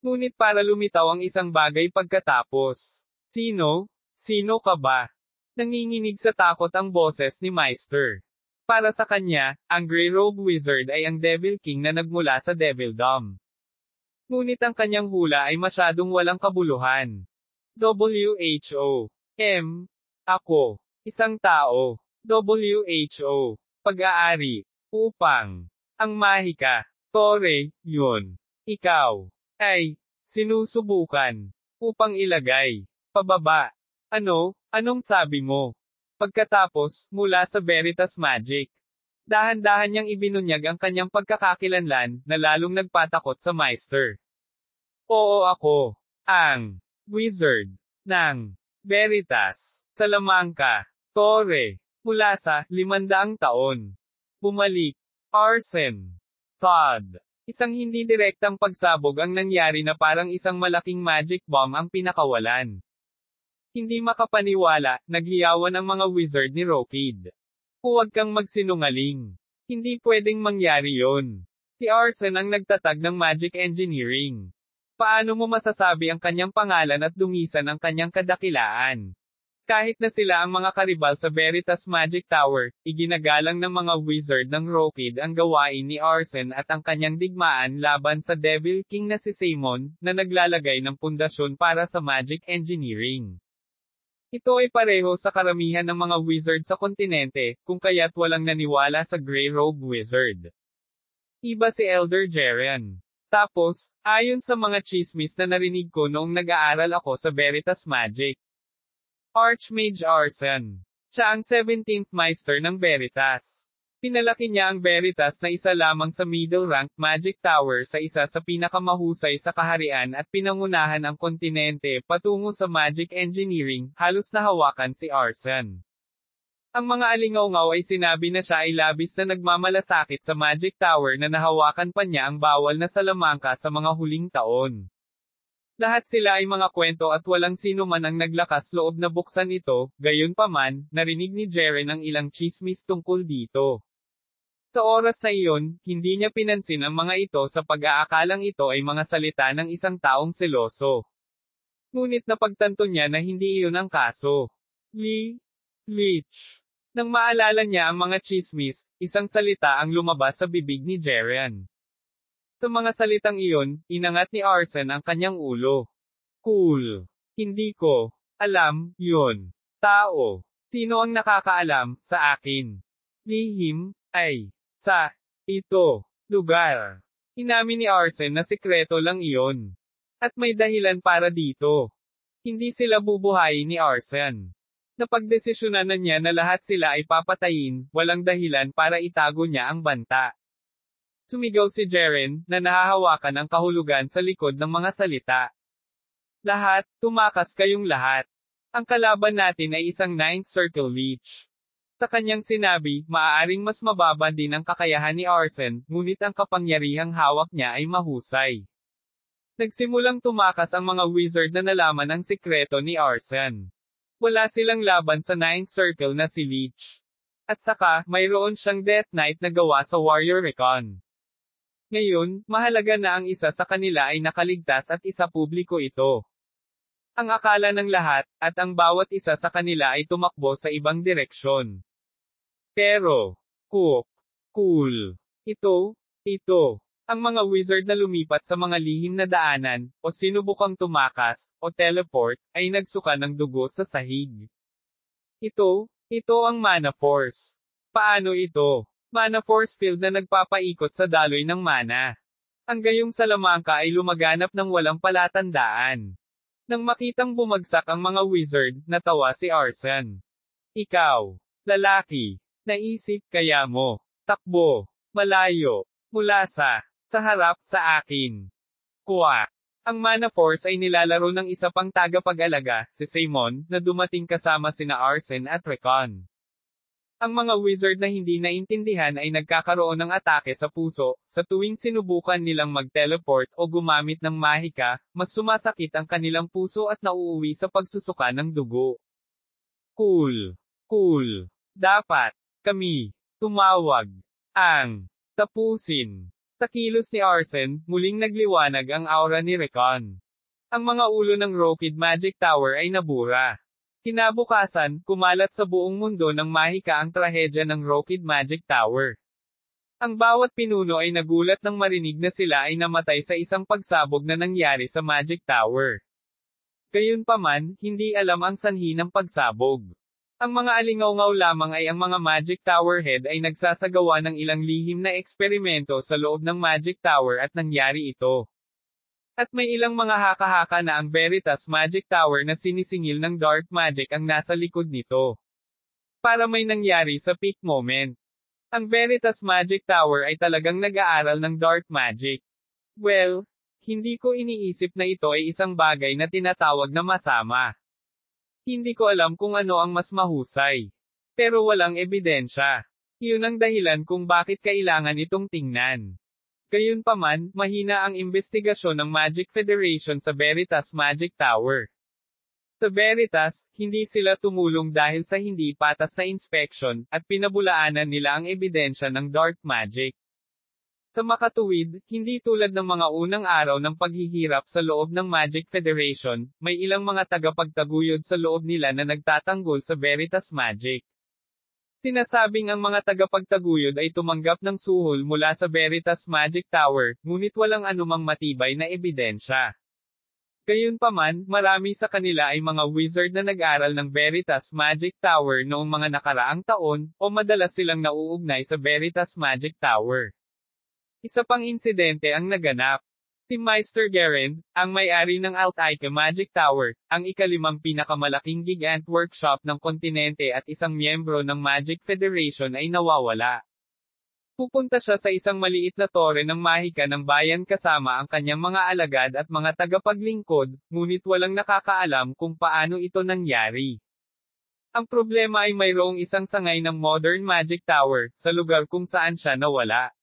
Ngunit para lumitaw ang isang bagay pagkatapos. Sino? Sino ka ba? Nanginginig sa takot ang boses ni Meister. Para sa kanya, ang Grey Robe Wizard ay ang Devil King na nagmula sa Devildom. Ngunit ang kanyang hula ay masyadong walang kabuluhan. WHO. Ako. Isang tao. WHO. Pag-aari. Upang. Ang mahika. Tore, yun. Ikaw. Ay, sinusubukan. Upang ilagay. Pababa. Anong sabi mo? Pagkatapos, mula sa Veritas Magic, dahan-dahan niyang ibinunyag ang kanyang pagkakakilanlan, na lalong nagpatakot sa Meister. Oo, ako, ang wizard ng Veritas, Salamanca, Torre, mula sa 500 taon. Bumalik, Arsene Todd. Isang hindi direktang pagsabog ang nangyari na parang isang malaking magic bomb ang pinakawalan. Hindi makapaniwala, naghiyawan ang mga wizard ni Rockid. Huwag kang magsinungaling. Hindi pwedeng mangyari yon. Si Arsene ang nagtatag ng magic engineering. Paano mo masasabi ang kanyang pangalan at dungisan ang kanyang kadakilaan? Kahit na sila ang mga karibal sa Veritas Magic Tower, iginagalang ng mga wizard ng Rockid ang gawain ni Arsene at ang kanyang digmaan laban sa Devil King na si Simon, na naglalagay ng pundasyon para sa magic engineering. Ito ay pareho sa karamihan ng mga wizard sa kontinente, kung kaya't walang naniwala sa Grey Robe Wizard. Iba si Elder Jerian. Tapos, ayon sa mga chismis na narinig ko noong nag-aaral ako sa Veritas Magic, Archmage Arsene. Siya ang 17th Meister ng Veritas. Pinalaki niya ang Veritas na isa lamang sa middle-rank Magic Tower sa isa sa pinakamahusay sa kaharian at pinangunahan ang kontinente patungo sa Magic Engineering, halos nahawakan si Arsene. Ang mga alingaw-ngaw ay sinabi na siya ay labis na nagmamalasakit sa Magic Tower na nahawakan pa niya ang bawal na Salamanca sa mga huling taon. Lahat sila ay mga kwento at walang sino man ang naglakas loob na buksan ito, gayunpaman, narinig ni Jeren ang ilang chismis tungkol dito. Sa oras na iyon, hindi niya pinansin ang mga ito sa pag-aakalang ito ay mga salita ng isang taong seloso. Ngunit napagtanto niya na hindi iyon ang kaso. Leech. Nang maalala niya ang mga chismis, isang salita ang lumabas sa bibig ni Jeren. Sa mga salitang iyon, inangat ni Arsene ang kanyang ulo. Cool. Hindi ko alam yun. Tao. Sino ang nakakaalam sa akin? Lihim ay sa ito lugar. Inamin ni Arsene na sikreto lang iyon. At may dahilan para dito. Hindi sila bubuhayin ni Arsene. Napagdesisyonan na niya na lahat sila ay papatayin, walang dahilan para itago niya ang banta. Sumigaw si Jeren, na nahahawakan ang kahulugan sa likod ng mga salita. Lahat, tumakas kayong lahat. Ang kalaban natin ay isang 9th Circle Leech. Sa kanyang sinabi, maaaring mas mababa din ang kakayahan ni Arsene, ngunit ang kapangyarihang hawak niya ay mahusay. Nagsimulang tumakas ang mga wizard na nalaman ang sikreto ni Arsene. Wala silang laban sa 9th Circle na si Leech. At saka, mayroon siyang Death Knight na gawa sa Warrior Recon. Ngayon, mahalaga na ang isa sa kanila ay nakaligtas at isa publiko ito. Ang akala ng lahat, at ang bawat isa sa kanila ay tumakbo sa ibang direksyon. Pero, cool. Ito, ang mga wizard na lumipat sa mga lihim na daanan, o sinubukang tumakas, o teleport, ay nagsuka ng dugo sa sahig. Ito ang Mana Force. Paano ito? Mana force field na nagpapaikot sa daloy ng mana. Ang gayong Salamanca ay lumaganap ng walang palatandaan. Nang makitang bumagsak ang mga wizard, natawa si Arsene. Ikaw, lalaki, naisip kaya mo, takbo, malayo, mula sa harap sa akin. Kuwak. Ang mana force ay nilalaro ng isa pang tagapag-alaga, si Simon, na dumating kasama sina Arsene at Recon. Ang mga wizard na hindi naintindihan ay nagkakaroon ng atake sa puso, sa tuwing sinubukan nilang mag-teleport o gumamit ng mahika, mas sumasakit ang kanilang puso at nauuwi sa pagsusuka ng dugo. Cool. Dapat kami tumawag ang tapusin. Sa kilos ni Arsene, muling nagliwanag ang aura ni Recon. Ang mga ulo ng Rockid Magic Tower ay nabura. Kinabukasan, kumalat sa buong mundo ng mahika ang trahedya ng Rockid Magic Tower. Ang bawat pinuno ay nagulat nang marinig na sila ay namatay sa isang pagsabog na nangyari sa Magic Tower. Gayunpaman, hindi alam ang sanhi ng pagsabog. Ang mga alingaw-ngaw lamang ay ang mga Magic Tower head ay nagsasagawa ng ilang lihim na eksperimento sa loob ng Magic Tower at nangyari ito. At may ilang mga haka-haka na ang Veritas Magic Tower na sinisingil ng Dark Magic ang nasa likod nito. para may nangyari sa peak moment. Ang Veritas Magic Tower ay talagang nag-aaral ng dark magic. Well, hindi ko iniisip na ito ay isang bagay na tinatawag na masama. Hindi ko alam kung ano ang mas mahusay. Pero walang ebidensya. Iyon ang dahilan kung bakit kailangan itong tingnan. Gayunpaman, mahina ang investigasyon ng Magic Federation sa Veritas Magic Tower. Sa Veritas, hindi sila tumulong dahil sa hindi patas na inspection, at pinabulaanan nila ang ebidensya ng dark magic. Sa makatuwid, hindi tulad ng mga unang araw ng paghihirap sa loob ng Magic Federation, may ilang mga tagapagtaguyod sa loob nila na nagtatanggol sa Veritas Magic. Sinasabing ang mga tagapagtaguyod ay tumanggap ng suhol mula sa Veritas Magic Tower, ngunit walang anumang matibay na ebidensya. Gayunpaman, marami sa kanila ay mga wizard na nag-aral ng Veritas Magic Tower noong mga nakaraang taon, o madalas silang nauugnay sa Veritas Magic Tower. Isa pang insidente ang naganap. Si Meister Gerend, ang may-ari ng Altaika Magic Tower, ang ika-5 pinakamalaking gigant workshop ng kontinente at isang miyembro ng Magic Federation ay nawawala. Pupunta siya sa isang maliit na tore ng mahika ng bayan kasama ang kanyang mga alagad at mga tagapaglingkod, ngunit walang nakakaalam kung paano ito nangyari. Ang problema ay mayroong isang sangay ng Modern Magic Tower, sa lugar kung saan siya nawala.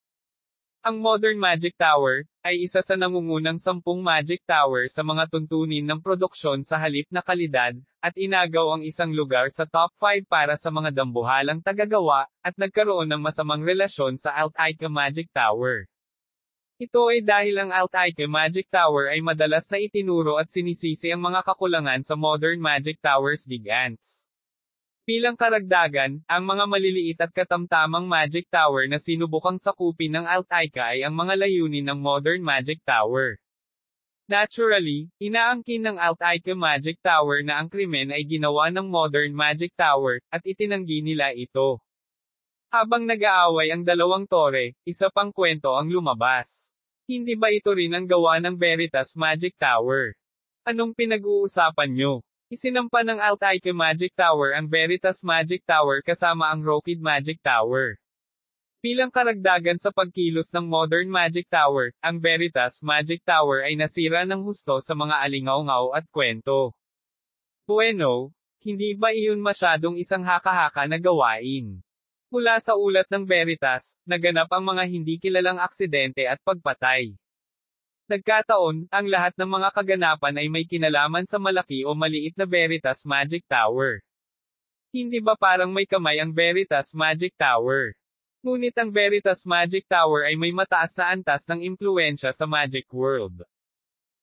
Ang Modern Magic Tower, ay isa sa nangungunang 10 Magic Tower sa mga tuntunin ng produksyon sa halip na kalidad, at inagaw ang isang lugar sa top 5 para sa mga dambuhalang tagagawa, at nagkaroon ng masamang relasyon sa Altaika Magic Tower. Ito ay dahil ang Altaika Magic Tower ay madalas na itinuro at sinisisi ang mga kakulangan sa Modern Magic Towers gigantes. Bilang karagdagan, ang mga maliliit at katamtamang Magic Tower na sinubukang sakupin ng Altaika ay ang mga layunin ng Modern Magic Tower. Naturally, inaangkin ng Altaika Magic Tower na ang krimen ay ginawa ng Modern Magic Tower, at itinanggi nila ito. Habang nag-aaway ang dalawang tore, isa pang kwento ang lumabas. Hindi ba ito rin ang gawa ng Veritas Magic Tower? Anong pinag-uusapan nyo? Isinampa ng Altaika Magic Tower ang Veritas Magic Tower kasama ang Rockid Magic Tower. Bilang karagdagan sa pagkilos ng Modern Magic Tower, ang Veritas Magic Tower ay nasira ng husto sa mga alingaw-ngaw at kwento. Bueno, hindi ba iyon masyadong isang haka-haka na gawain? Mula sa ulat ng Veritas, naganap ang mga hindi kilalang aksidente at pagpatay. Nagkataon, ang lahat ng mga kaganapan ay may kinalaman sa malaki o maliit na Veritas Magic Tower. Hindi ba parang may kamay ang Veritas Magic Tower? Ngunit ang Veritas Magic Tower ay may mataas na antas ng impluensya sa Magic World.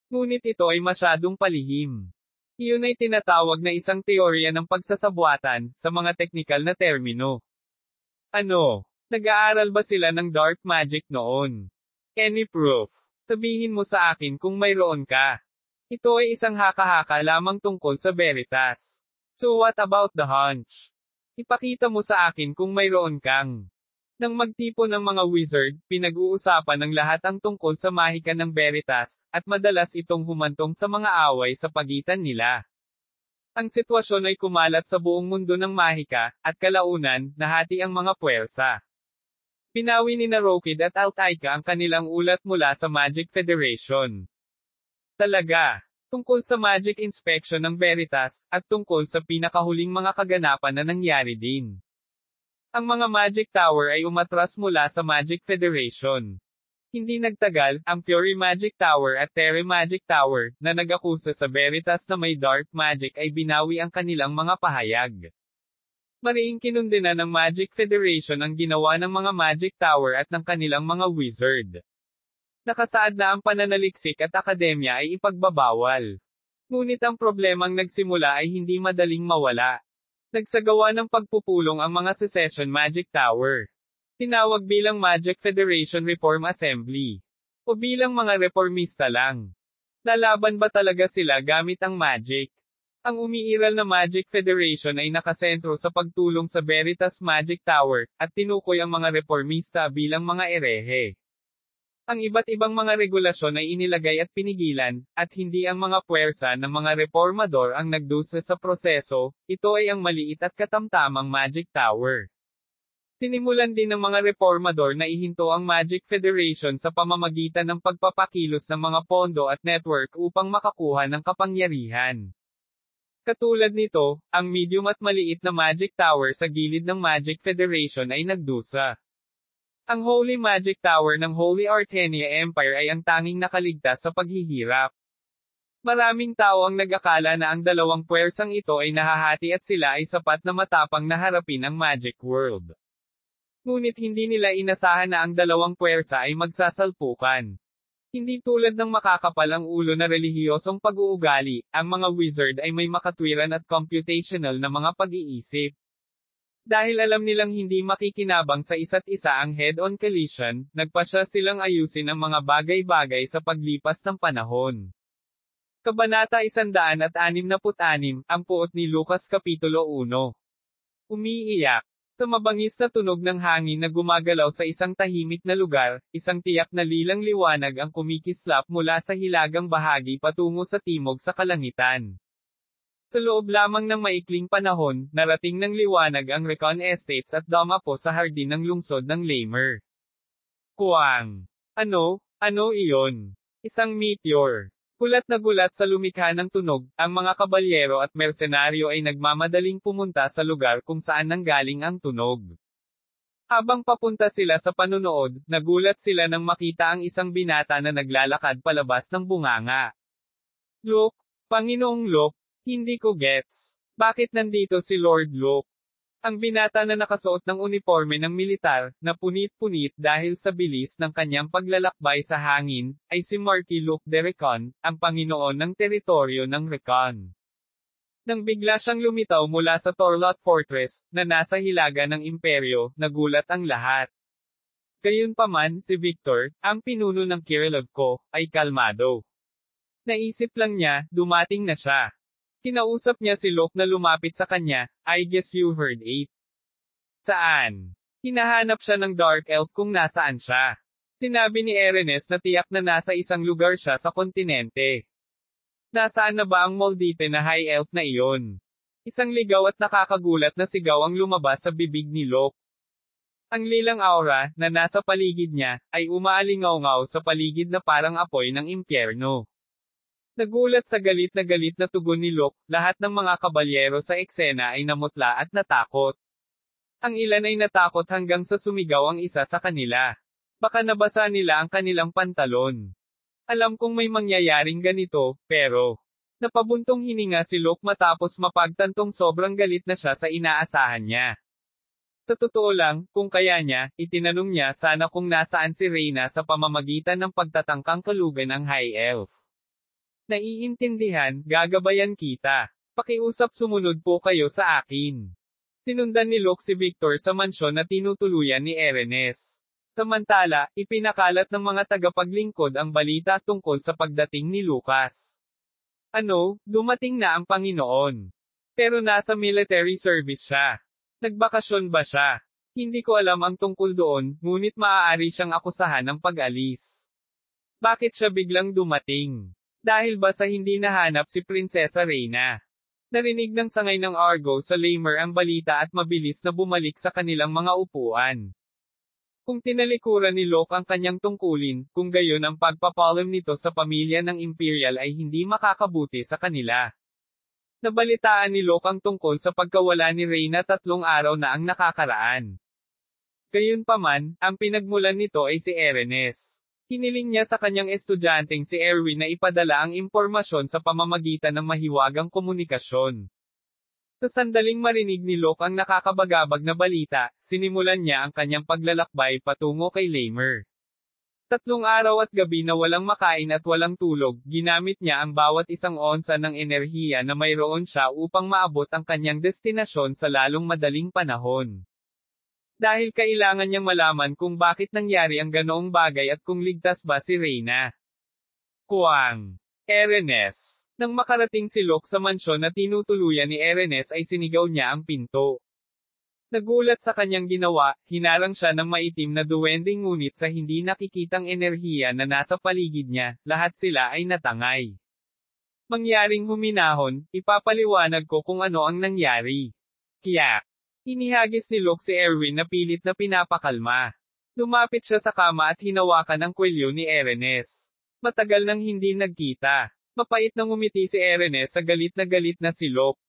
Ngunit ito ay masyadong palihim. Iyon ay tinatawag na isang teorya ng pagsasabuatan, sa mga teknikal na termino. Ano? Nag-aaral ba sila ng dark magic noon? Any proof? Sabihin mo sa akin kung mayroon ka. Ito ay isang haka-haka lamang tungkol sa Veritas. So what about the hunch? Ipakita mo sa akin kung mayroon kang. Nang magtipon ng mga wizard, pinag-uusapan ng lahat ang tungkol sa mahika ng Veritas, at madalas itong humantong sa mga away sa pagitan nila. Ang sitwasyon ay kumalat sa buong mundo ng mahika, at kalaunan, nahati ang mga puwersa. Pinawi ni Rockid at Altaika ang kanilang ulat mula sa Magic Federation. Talaga. Tungkol sa Magic Inspection ng Veritas, at tungkol sa pinakahuling mga kaganapan na nangyari din. Ang mga Magic Tower ay umatras mula sa Magic Federation. Hindi nagtagal, ang Fury Magic Tower at Terra Magic Tower, na nag-akusa sa Veritas na may dark magic ay binawi ang kanilang mga pahayag. Mariing kinundena ng Magic Federation ang ginawa ng mga Magic Tower at ng kanilang mga wizard. Nakasaad na ang pananaliksik at akademya ay ipagbabawal. Ngunit ang problemang nagsimula ay hindi madaling mawala. Nagsagawa ng pagpupulong ang mga secession Magic Tower. Tinawag bilang Magic Federation Reform Assembly. O bilang mga reformista lang. Lalaban ba talaga sila gamit ang magic? Ang umiiral na Magic Federation ay nakasentro sa pagtulong sa Veritas Magic Tower, at tinukoy ang mga reformista bilang mga erehe. Ang iba't ibang mga regulasyon ay inilagay at pinigilan, at hindi ang mga puwersa ng mga reformador ang nagdusa sa proseso, ito ay ang maliit at katamtamang Magic Tower. Tinimulan din ng mga reformador na ihinto ang Magic Federation sa pamamagitan ng pagpapakilos ng mga pondo at network upang makakuha ng kapangyarihan. Katulad nito, ang medium at maliit na Magic Tower sa gilid ng Magic Federation ay nagdusa. Ang Holy Magic Tower ng Holy Artenia Empire ay ang tanging nakaligtas sa paghihirap. Maraming tao ang nag-akala na ang dalawang puwersang ito ay nahahati at sila ay sapat na matapang na harapin ang Magic World. Ngunit hindi nila inasahan na ang dalawang puwersa ay magsasalpukan. Hindi tulad ng makakapal ang ulo na relihiyosong pag-uugali, ang mga wizard ay may makatwiran at computational na mga pag-iisip. Dahil alam nilang hindi makikinabang sa isa't isa ang head-on collision, nagpasya silang ayusin ang mga bagay-bagay sa paglipas ng panahon. Kabanata 166, ang puot ni Lucas Kapitulo 1. Umiiyak. Sa mabangis na tunog ng hangin na gumagalaw sa isang tahimik na lugar, isang tiyak na lilang liwanag ang kumikislap mula sa hilagang bahagi patungo sa timog sa kalangitan. Sa loob lamang ng maikling panahon, narating ng liwanag ang Recon Estates at dumapo sa hardin ng lungsod ng Lamer. Kuwang. Ano iyon? Isang meteor. Gulat na gulat sa lumikha ng tunog, ang mga kabalyero at mersenaryo ay nagmamadaling pumunta sa lugar kung saan nanggaling ang tunog. Habang papunta sila sa panunood, nagulat sila nang makita ang isang binata na naglalakad palabas ng bunganga. Look, Panginoong Luke, hindi ko gets. Bakit nandito si Lord Luke? Ang binata na nakasuot ng uniforme ng militar, na punit-punit dahil sa bilis ng kanyang paglalakbay sa hangin, ay si Marquis Luke de Recon, ang Panginoon ng teritoryo ng Recon. Nang bigla siyang lumitaw mula sa Torlot Fortress, na nasa hilaga ng imperyo, nagulat ang lahat. Gayunpaman, si Victor, ang pinuno ng Kirillovko, ay kalmado. Naisip lang niya, dumating na siya. Kinausap niya si Luke na lumapit sa kanya, I guess you heard it. Saan? Hinahanap siya ng Dark Elf kung nasaan siya. Sinabi ni Erenes na tiyak na nasa isang lugar siya sa kontinente. Nasaan na ba ang Moldite na High Elf na iyon? Isang ligaw at nakakagulat na sigaw ang lumabas sa bibig ni Luke. Ang lilang aura, na nasa paligid niya, ay umaalingaw-ngaw sa paligid na parang apoy ng impyerno. Nagulat sa galit na tugon ni Luke, lahat ng mga kabalyero sa eksena ay namutla at natakot. Ang ilan ay natakot hanggang sa sumigaw ang isa sa kanila. Baka nabasa nila ang kanilang pantalon. Alam kong may mangyayaring ganito, pero napabuntong hininga si Luke matapos mapagtantong sobrang galit na siya sa inaasahan niya. Sa totoo lang, kung kaya niya, itinanong niya sana kung nasaan si Reyna sa pamamagitan ng pagtatangkang kalugan ng High Elf. Naiintindihan, gagabayan kita. Pakiusap sumunod po kayo sa akin. Sinundan ni Luke si Victor sa mansyon na tinutuluyan ni Erenes. Samantala, ipinakalat ng mga tagapaglingkod ang balita tungkol sa pagdating ni Lucas. Dumating na ang Panginoon. Pero nasa military service siya. Nagbakasyon ba siya? Hindi ko alam ang tungkol doon, ngunit maaari siyang akusahan ng pag-alis. Bakit siya biglang dumating? Dahil ba sa hindi nahanap si Prinsesa Reyna? Narinig ng sangay ng Argo sa Lamer ang balita at mabilis na bumalik sa kanilang mga upuan. Kung tinalikuran ni Luke ang kanyang tungkulin, kung gayon ang pagpapalam nito sa pamilya ng Imperial ay hindi makakabuti sa kanila. Nabalitaan ni Luke ang tungkol sa pagkawala ni Reyna 3 araw na ang nakakaraan. Gayunpaman, ang pinagmulan nito ay si Erenes. Hiniling niya sa kanyang estudyanteng si Erwin na ipadala ang impormasyon sa pamamagitan ng mahiwagang komunikasyon. Sa sandaling marinig ni Luke ang nakakabagabag na balita, sinimulan niya ang kanyang paglalakbay patungo kay Lamer. 3 araw at gabi na walang makain at walang tulog, ginamit niya ang bawat isang onsa ng enerhiya na mayroon siya upang maabot ang kanyang destinasyon sa lalong madaling panahon. Dahil kailangan niyang malaman kung bakit nangyari ang ganoong bagay at kung ligtas ba si Reyna. Kuwang. Erenes. Nang makarating si Luke sa mansyon na tinutuluyan ni Erenes ay sinigaw niya ang pinto. Nagulat sa kanyang ginawa, hinarang siya ng maitim na duwende ngunit sa hindi nakikitang enerhiya na nasa paligid niya, lahat sila ay natangay. Mangyaring huminahon, ipapaliwanag ko kung ano ang nangyari. Kaya, inihagis ni Locke si Erwin na pilit na pinapakalma. Lumapit siya sa kama at hinawakan ang kwelyo ni Erenes. Matagal nang hindi nagkita. Mapait nang ngumiti si Erenes sa galit na si Locke.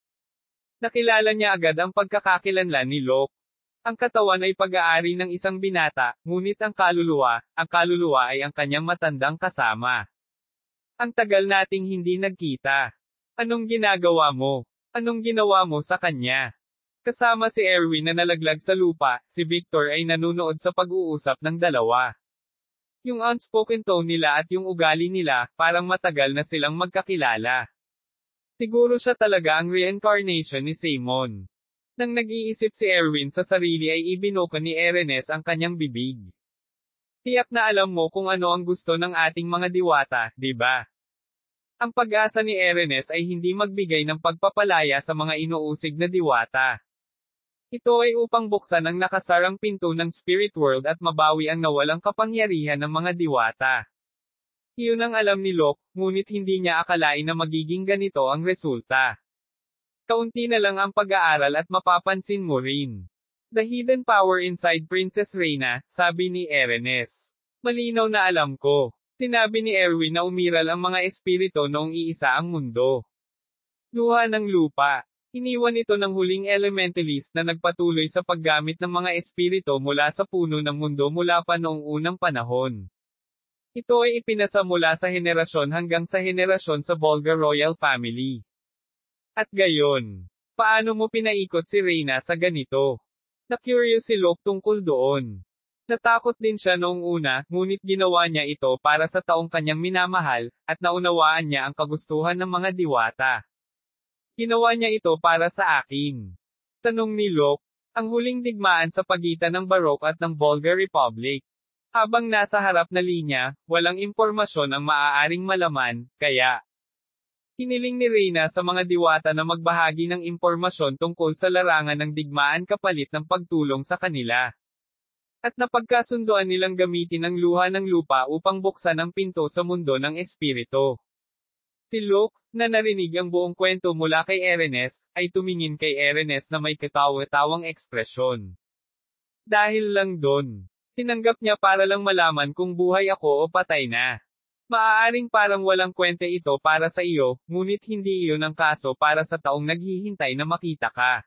Nakilala niya agad ang pagkakakilanlan ni Locke. Ang katawan ay pag-aari ng isang binata, ngunit ang kaluluwa ay ang kanyang matandang kasama. Ang tagal nating hindi nagkita. Anong ginagawa mo? Anong ginawa mo sa kanya? Kasama si Erwin na nalaglag sa lupa, si Victor ay nanunood sa pag-uusap ng dalawa. Yung unspoken tone nila at yung ugali nila, parang matagal na silang magkakilala. Siguro siya talaga ang reincarnation ni Simon. Nang nag-iisip si Erwin sa sarili ay ibinuka ni Erenes ang kanyang bibig. Tiyak na alam mo kung ano ang gusto ng ating mga diwata, di ba? Ang pag-asa ni Erenes ay hindi magbigay ng pagpapalaya sa mga inuusig na diwata. Ito ay upang buksan ang nakasarang pinto ng spirit world at mabawi ang nawalang kapangyarihan ng mga diwata. Iyon ang alam ni Locke, ngunit hindi niya akalain na magiging ganito ang resulta. Kaunti na lang ang pag-aaral at mapapansin mo rin. The hidden power inside Princess Reina, sabi ni Erenes. Malinaw na alam ko. Sinabi ni Erwin na umiral ang mga espirito noong iisa ang mundo. Luha ng lupa. Iniwan ito ng huling elementalist na nagpatuloy sa paggamit ng mga espirito mula sa puno ng mundo mula pa noong unang panahon. Ito ay ipinasa mula sa henerasyon hanggang sa henerasyon sa Volga royal family. At gayon, paano mo pinaikot si Reina sa ganito? Na-curious si Locke tungkol doon. Natakot din siya noong una, ngunit ginawa niya ito para sa taong kanyang minamahal, at naunawaan niya ang kagustuhan ng mga diwata. Ginawa niya ito para sa akin. Tanong ni Locke, ang huling digmaan sa pagitan ng Baroque at ng Volga Republic. Habang nasa harap na linya, walang impormasyon ang maaaring malaman, kaya hiniling ni Reina sa mga diwata na magbahagi ng impormasyon tungkol sa larangan ng digmaan kapalit ng pagtulong sa kanila. At napagkasunduan nilang gamitin ang luha ng lupa upang buksan ang pinto sa mundo ng espiritu. Si Locke, na narinig ang buong kwento mula kay Erenes, ay tumingin kay Erenes na may katawa-tawang ekspresyon. Dahil lang doon, tinanggap niya para lang malaman kung buhay ako o patay na. Maaaring parang walang kwente ito para sa iyo, ngunit hindi iyon ang kaso para sa taong naghihintay na makita ka.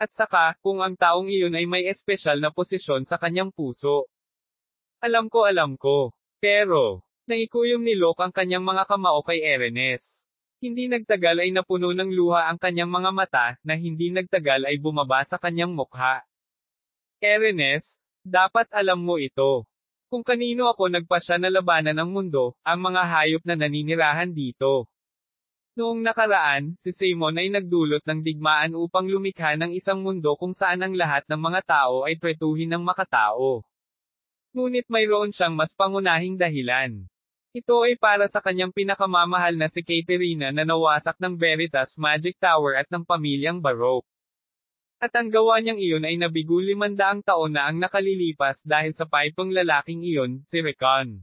At saka, kung ang taong iyon ay may espesyal na posisyon sa kanyang puso. Alam ko. Pero, naikuyom ni Locke ang kanyang mga kamao kay Erenes. Hindi nagtagal ay napuno ng luha ang kanyang mga mata, na hindi nagtagal ay bumaba sa kanyang mukha. Erenes, dapat alam mo ito. Kung kanino ako nagpasya na labanan ng mundo, ang mga hayop na naninirahan dito. Noong nakaraan, si Simon ay nagdulot ng digmaan upang lumikha ng isang mundo kung saan ang lahat ng mga tao ay tretuhin ng makatao. Ngunit mayroon siyang mas pangunahing dahilan. Ito ay para sa kanyang pinakamamahal na si Katerina na nawasak ng Veritas Magic Tower at ng pamilyang Baroque. At ang gawa niyang iyon ay nabigo 500 taon na ang nakalilipas dahil sa paipong lalaking iyon, si Recon.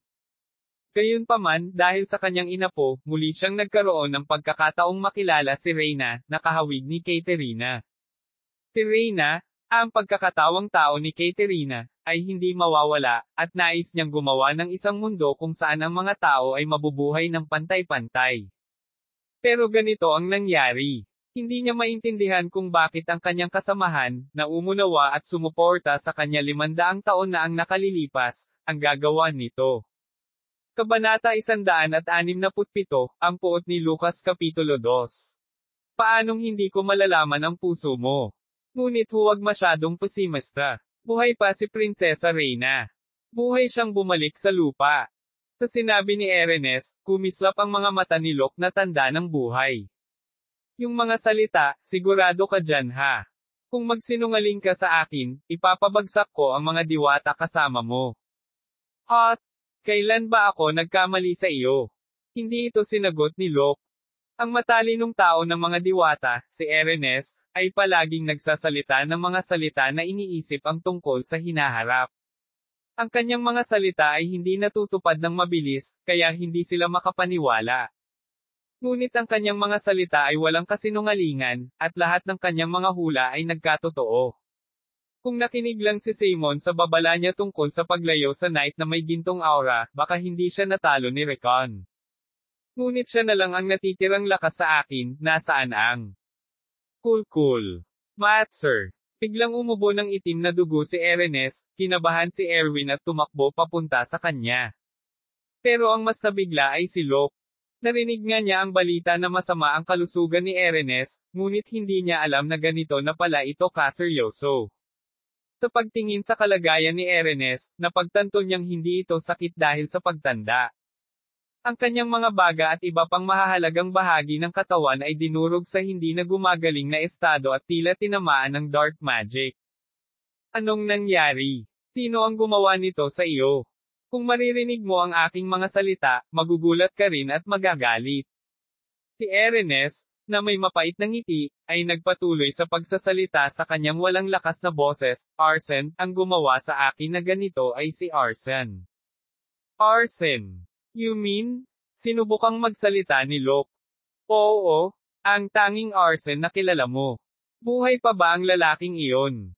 Gayunpaman, dahil sa kanyang inapo, muli siyang nagkaroon ng pagkakataong makilala si Reina, na kahawig ni Katerina. Si Reina, ang pagkakatawang tao ni Katerina, ay hindi mawawala, at nais niyang gumawa ng isang mundo kung saan ang mga tao ay mabubuhay ng pantay-pantay. Pero ganito ang nangyari. Hindi niya maintindihan kung bakit ang kanyang kasamahan, na umunawa at sumuporta sa kanya 500 taon na ang nakalilipas, ang gagawa nito. Kabanata 167, ang puot ni Lucas Kapitulo 2. Paanong hindi ko malalaman ang puso mo? Ngunit huwag masyadong pesimista. Buhay pa si Prinsesa Reina. Buhay siyang bumalik sa lupa. Sa sinabi ni Erenes, kumislap ang mga mata ni Locke na tanda ng buhay. Yung mga salita, sigurado ka dyan ha. Kung magsinungaling ka sa akin, ipapabagsak ko ang mga diwata kasama mo. At, kailan ba ako nagkamali sa iyo? Hindi ito sinagot ni Locke. Ang matalinong tao ng mga diwata, si Erenes, ay palaging nagsasalita ng mga salita na iniisip ang tungkol sa hinaharap. Ang kanyang mga salita ay hindi natutupad ng mabilis, kaya hindi sila makapaniwala. Ngunit ang kanyang mga salita ay walang kasinungalingan, at lahat ng kanyang mga hula ay nagkatotoo. Kung nakinig lang si Simon sa babala niya tungkol sa paglayo sa night na may gintong aura, baka hindi siya natalo ni Recon. Ngunit siya na lang ang natitirang lakas sa akin, nasaan ang cool. Matsur. Biglang umubo ng itim na dugo si Erenes, kinabahan si Erwin at tumakbo papunta sa kanya. Pero ang mas nabigla ay si Locke. Narinig nga niya ang balita na masama ang kalusugan ni Erenes, ngunit hindi niya alam na ganito na pala ito kaseryoso. Sa pagtingin sa kalagayan ni Erenes, napagtanto niyang hindi ito sakit dahil sa pagtanda. Ang kanyang mga baga at iba pang mahahalagang bahagi ng katawan ay dinurog sa hindi na gumagaling na estado at tila tinamaan ng dark magic. Anong nangyari? Sino ang gumawa nito sa iyo? Kung maririnig mo ang aking mga salita, magugulat ka rin at magagalit. Si Erenes, na may mapait na ngiti, ay nagpatuloy sa pagsasalita sa kanyang walang lakas na boses. Arsene, ang gumawa sa akin na ganito ay si Arsene. Arsene. You mean? Sinubukang magsalita ni Locke. Oo, ang tanging Arsene na kilala mo. Buhay pa ba ang lalaking iyon?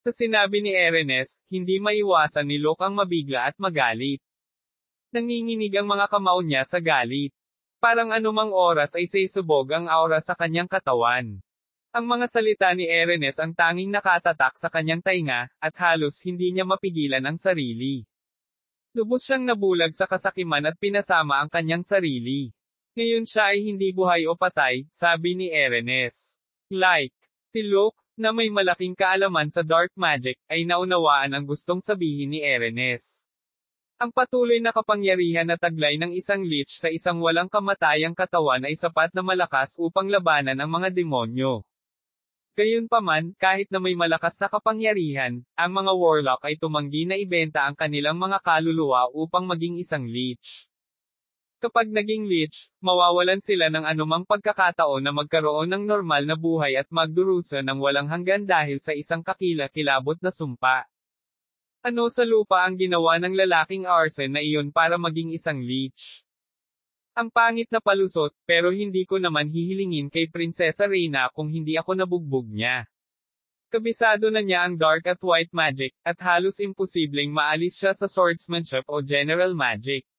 Sa sinabi ni Erenes, hindi maiwasan ni Locke ang mabigla at magalit. Nanginginig ang mga kamao niya sa galit. Parang anumang oras ay sisubog ang aura sa kanyang katawan. Ang mga salita ni Erenes ang tanging nakatatak sa kanyang tainga, at halos hindi niya mapigilan ang sarili. Lubos siyang nabulag sa kasakiman at pinasama ang kanyang sarili. Ngayon siya ay hindi buhay o patay, sabi ni Erenes. Si Locke, na may malaking kaalaman sa dark magic, ay naunawaan ang gustong sabihin ni Erenes. Ang patuloy na kapangyarihan na taglay ng isang lich sa isang walang kamatayang katawan ay sapat na malakas upang labanan ang mga demonyo. Gayunpaman, kahit na may malakas na kapangyarihan, ang mga warlock ay tumanggi na ibenta ang kanilang mga kaluluwa upang maging isang lich. Kapag naging lich, mawawalan sila ng anumang pagkakataon na magkaroon ng normal na buhay at magdurusa ng walang hanggan dahil sa isang kakila-kilabot na sumpa. Ano sa lupa ang ginawa ng lalaking Arsene na iyon para maging isang lich? Ang pangit na palusot, pero hindi ko naman hihilingin kay Prinsesa Reina kung hindi ako nabugbog niya. Kabisado na niya ang dark at white magic, at halos imposibleng maalis siya sa swordsmanship o general magic.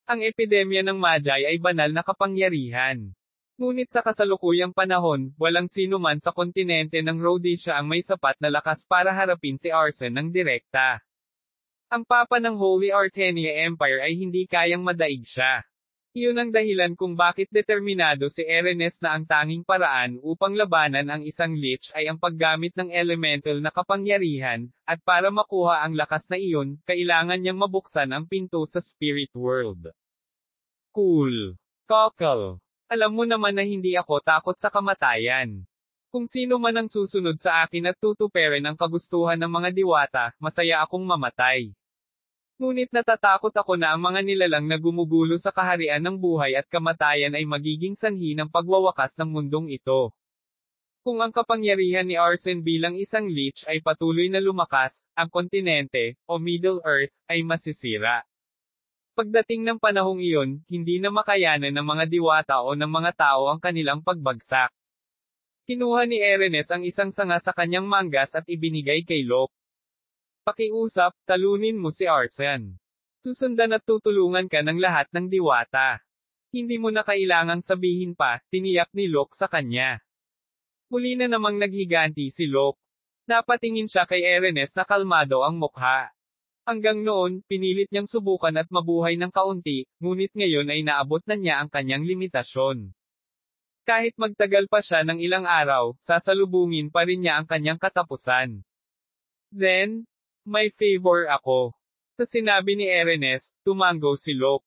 Ang epidemya ng Magi ay banal na kapangyarihan. Ngunit sa kasalukuyang panahon, walang sino man sa kontinente ng Rhodesia ang may sapat na lakas para harapin si Arsene ng direkta. Ang Papa ng Holy Artenia Empire ay hindi kayang madaig siya. Iyon ang dahilan kung bakit determinado si Erenes na ang tanging paraan upang labanan ang isang lich ay ang paggamit ng elemental na kapangyarihan, at para makuha ang lakas na iyon, kailangan niyang mabuksan ang pinto sa spirit world. Cool. Cockle. Alam mo naman na hindi ako takot sa kamatayan. Kung sino man ang susunod sa akin at tutuperin ang kagustuhan ng mga diwata, masaya akong mamatay. Ngunit natatakot ako na ang mga nilalang na gumugulo sa kaharian ng buhay at kamatayan ay magiging sanhi ng pagwawakas ng mundong ito. Kung ang kapangyarihan ni Arsene bilang isang lich ay patuloy na lumakas, ang kontinente, o Middle Earth, ay masisira. Pagdating ng panahong iyon, hindi na makayanan ng mga diwata o ng mga tao ang kanilang pagbagsak. Kinuha ni Erenes ang isang sanga sa kanyang manggas at ibinigay kay Locke. Pakiusap, talunin mo si Arsene. Susundan at tutulungan ka ng lahat ng diwata. Hindi mo na kailangang sabihin pa, tiniyak ni Locke sa kanya. Muli na namang naghiganti si Locke. Napatingin siya kay Erenes na kalmado ang mukha. Hanggang noon, pinilit niyang subukan at mabuhay ng kaunti, ngunit ngayon ay naabot na niya ang kanyang limitasyon. Kahit magtagal pa siya ng ilang araw, sasalubungin pa rin niya ang kanyang katapusan. Then, may favor ako. Sa sinabi ni Erenes, tumango si Locke.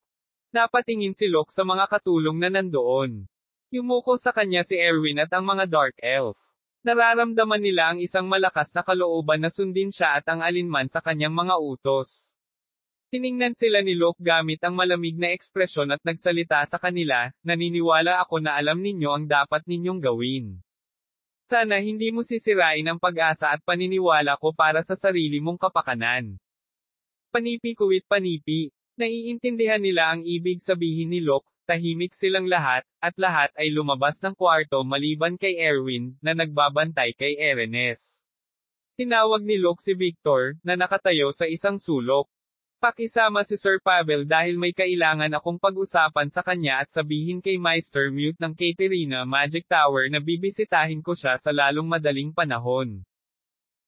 Napatingin si Locke sa mga katulong na nandoon. Yumuko sa kanya si Erwin at ang mga Dark Elf. Nararamdaman nila ang isang malakas na kalooban na sundin siya at ang alinman sa kanyang mga utos. Tiningnan sila ni Locke gamit ang malamig na ekspresyon at nagsalita sa kanila, naniniwala ako na alam ninyo ang dapat ninyong gawin. Sana hindi mo sisirain ang pag-asa at paniniwala ko para sa sarili mong kapakanan. Panipi kuwit panipi. Naiintindihan nila ang ibig sabihin ni Locke, tahimik silang lahat, at lahat ay lumabas ng kwarto maliban kay Erwin, na nagbabantay kay Erenes. Tinawag ni Locke si Victor, na nakatayo sa isang sulok. Pakisama si Sir Pavel dahil may kailangan akong pag-usapan sa kanya at sabihin kay Meister Mute ng Caterina Magic Tower na bibisitahin ko siya sa lalong madaling panahon.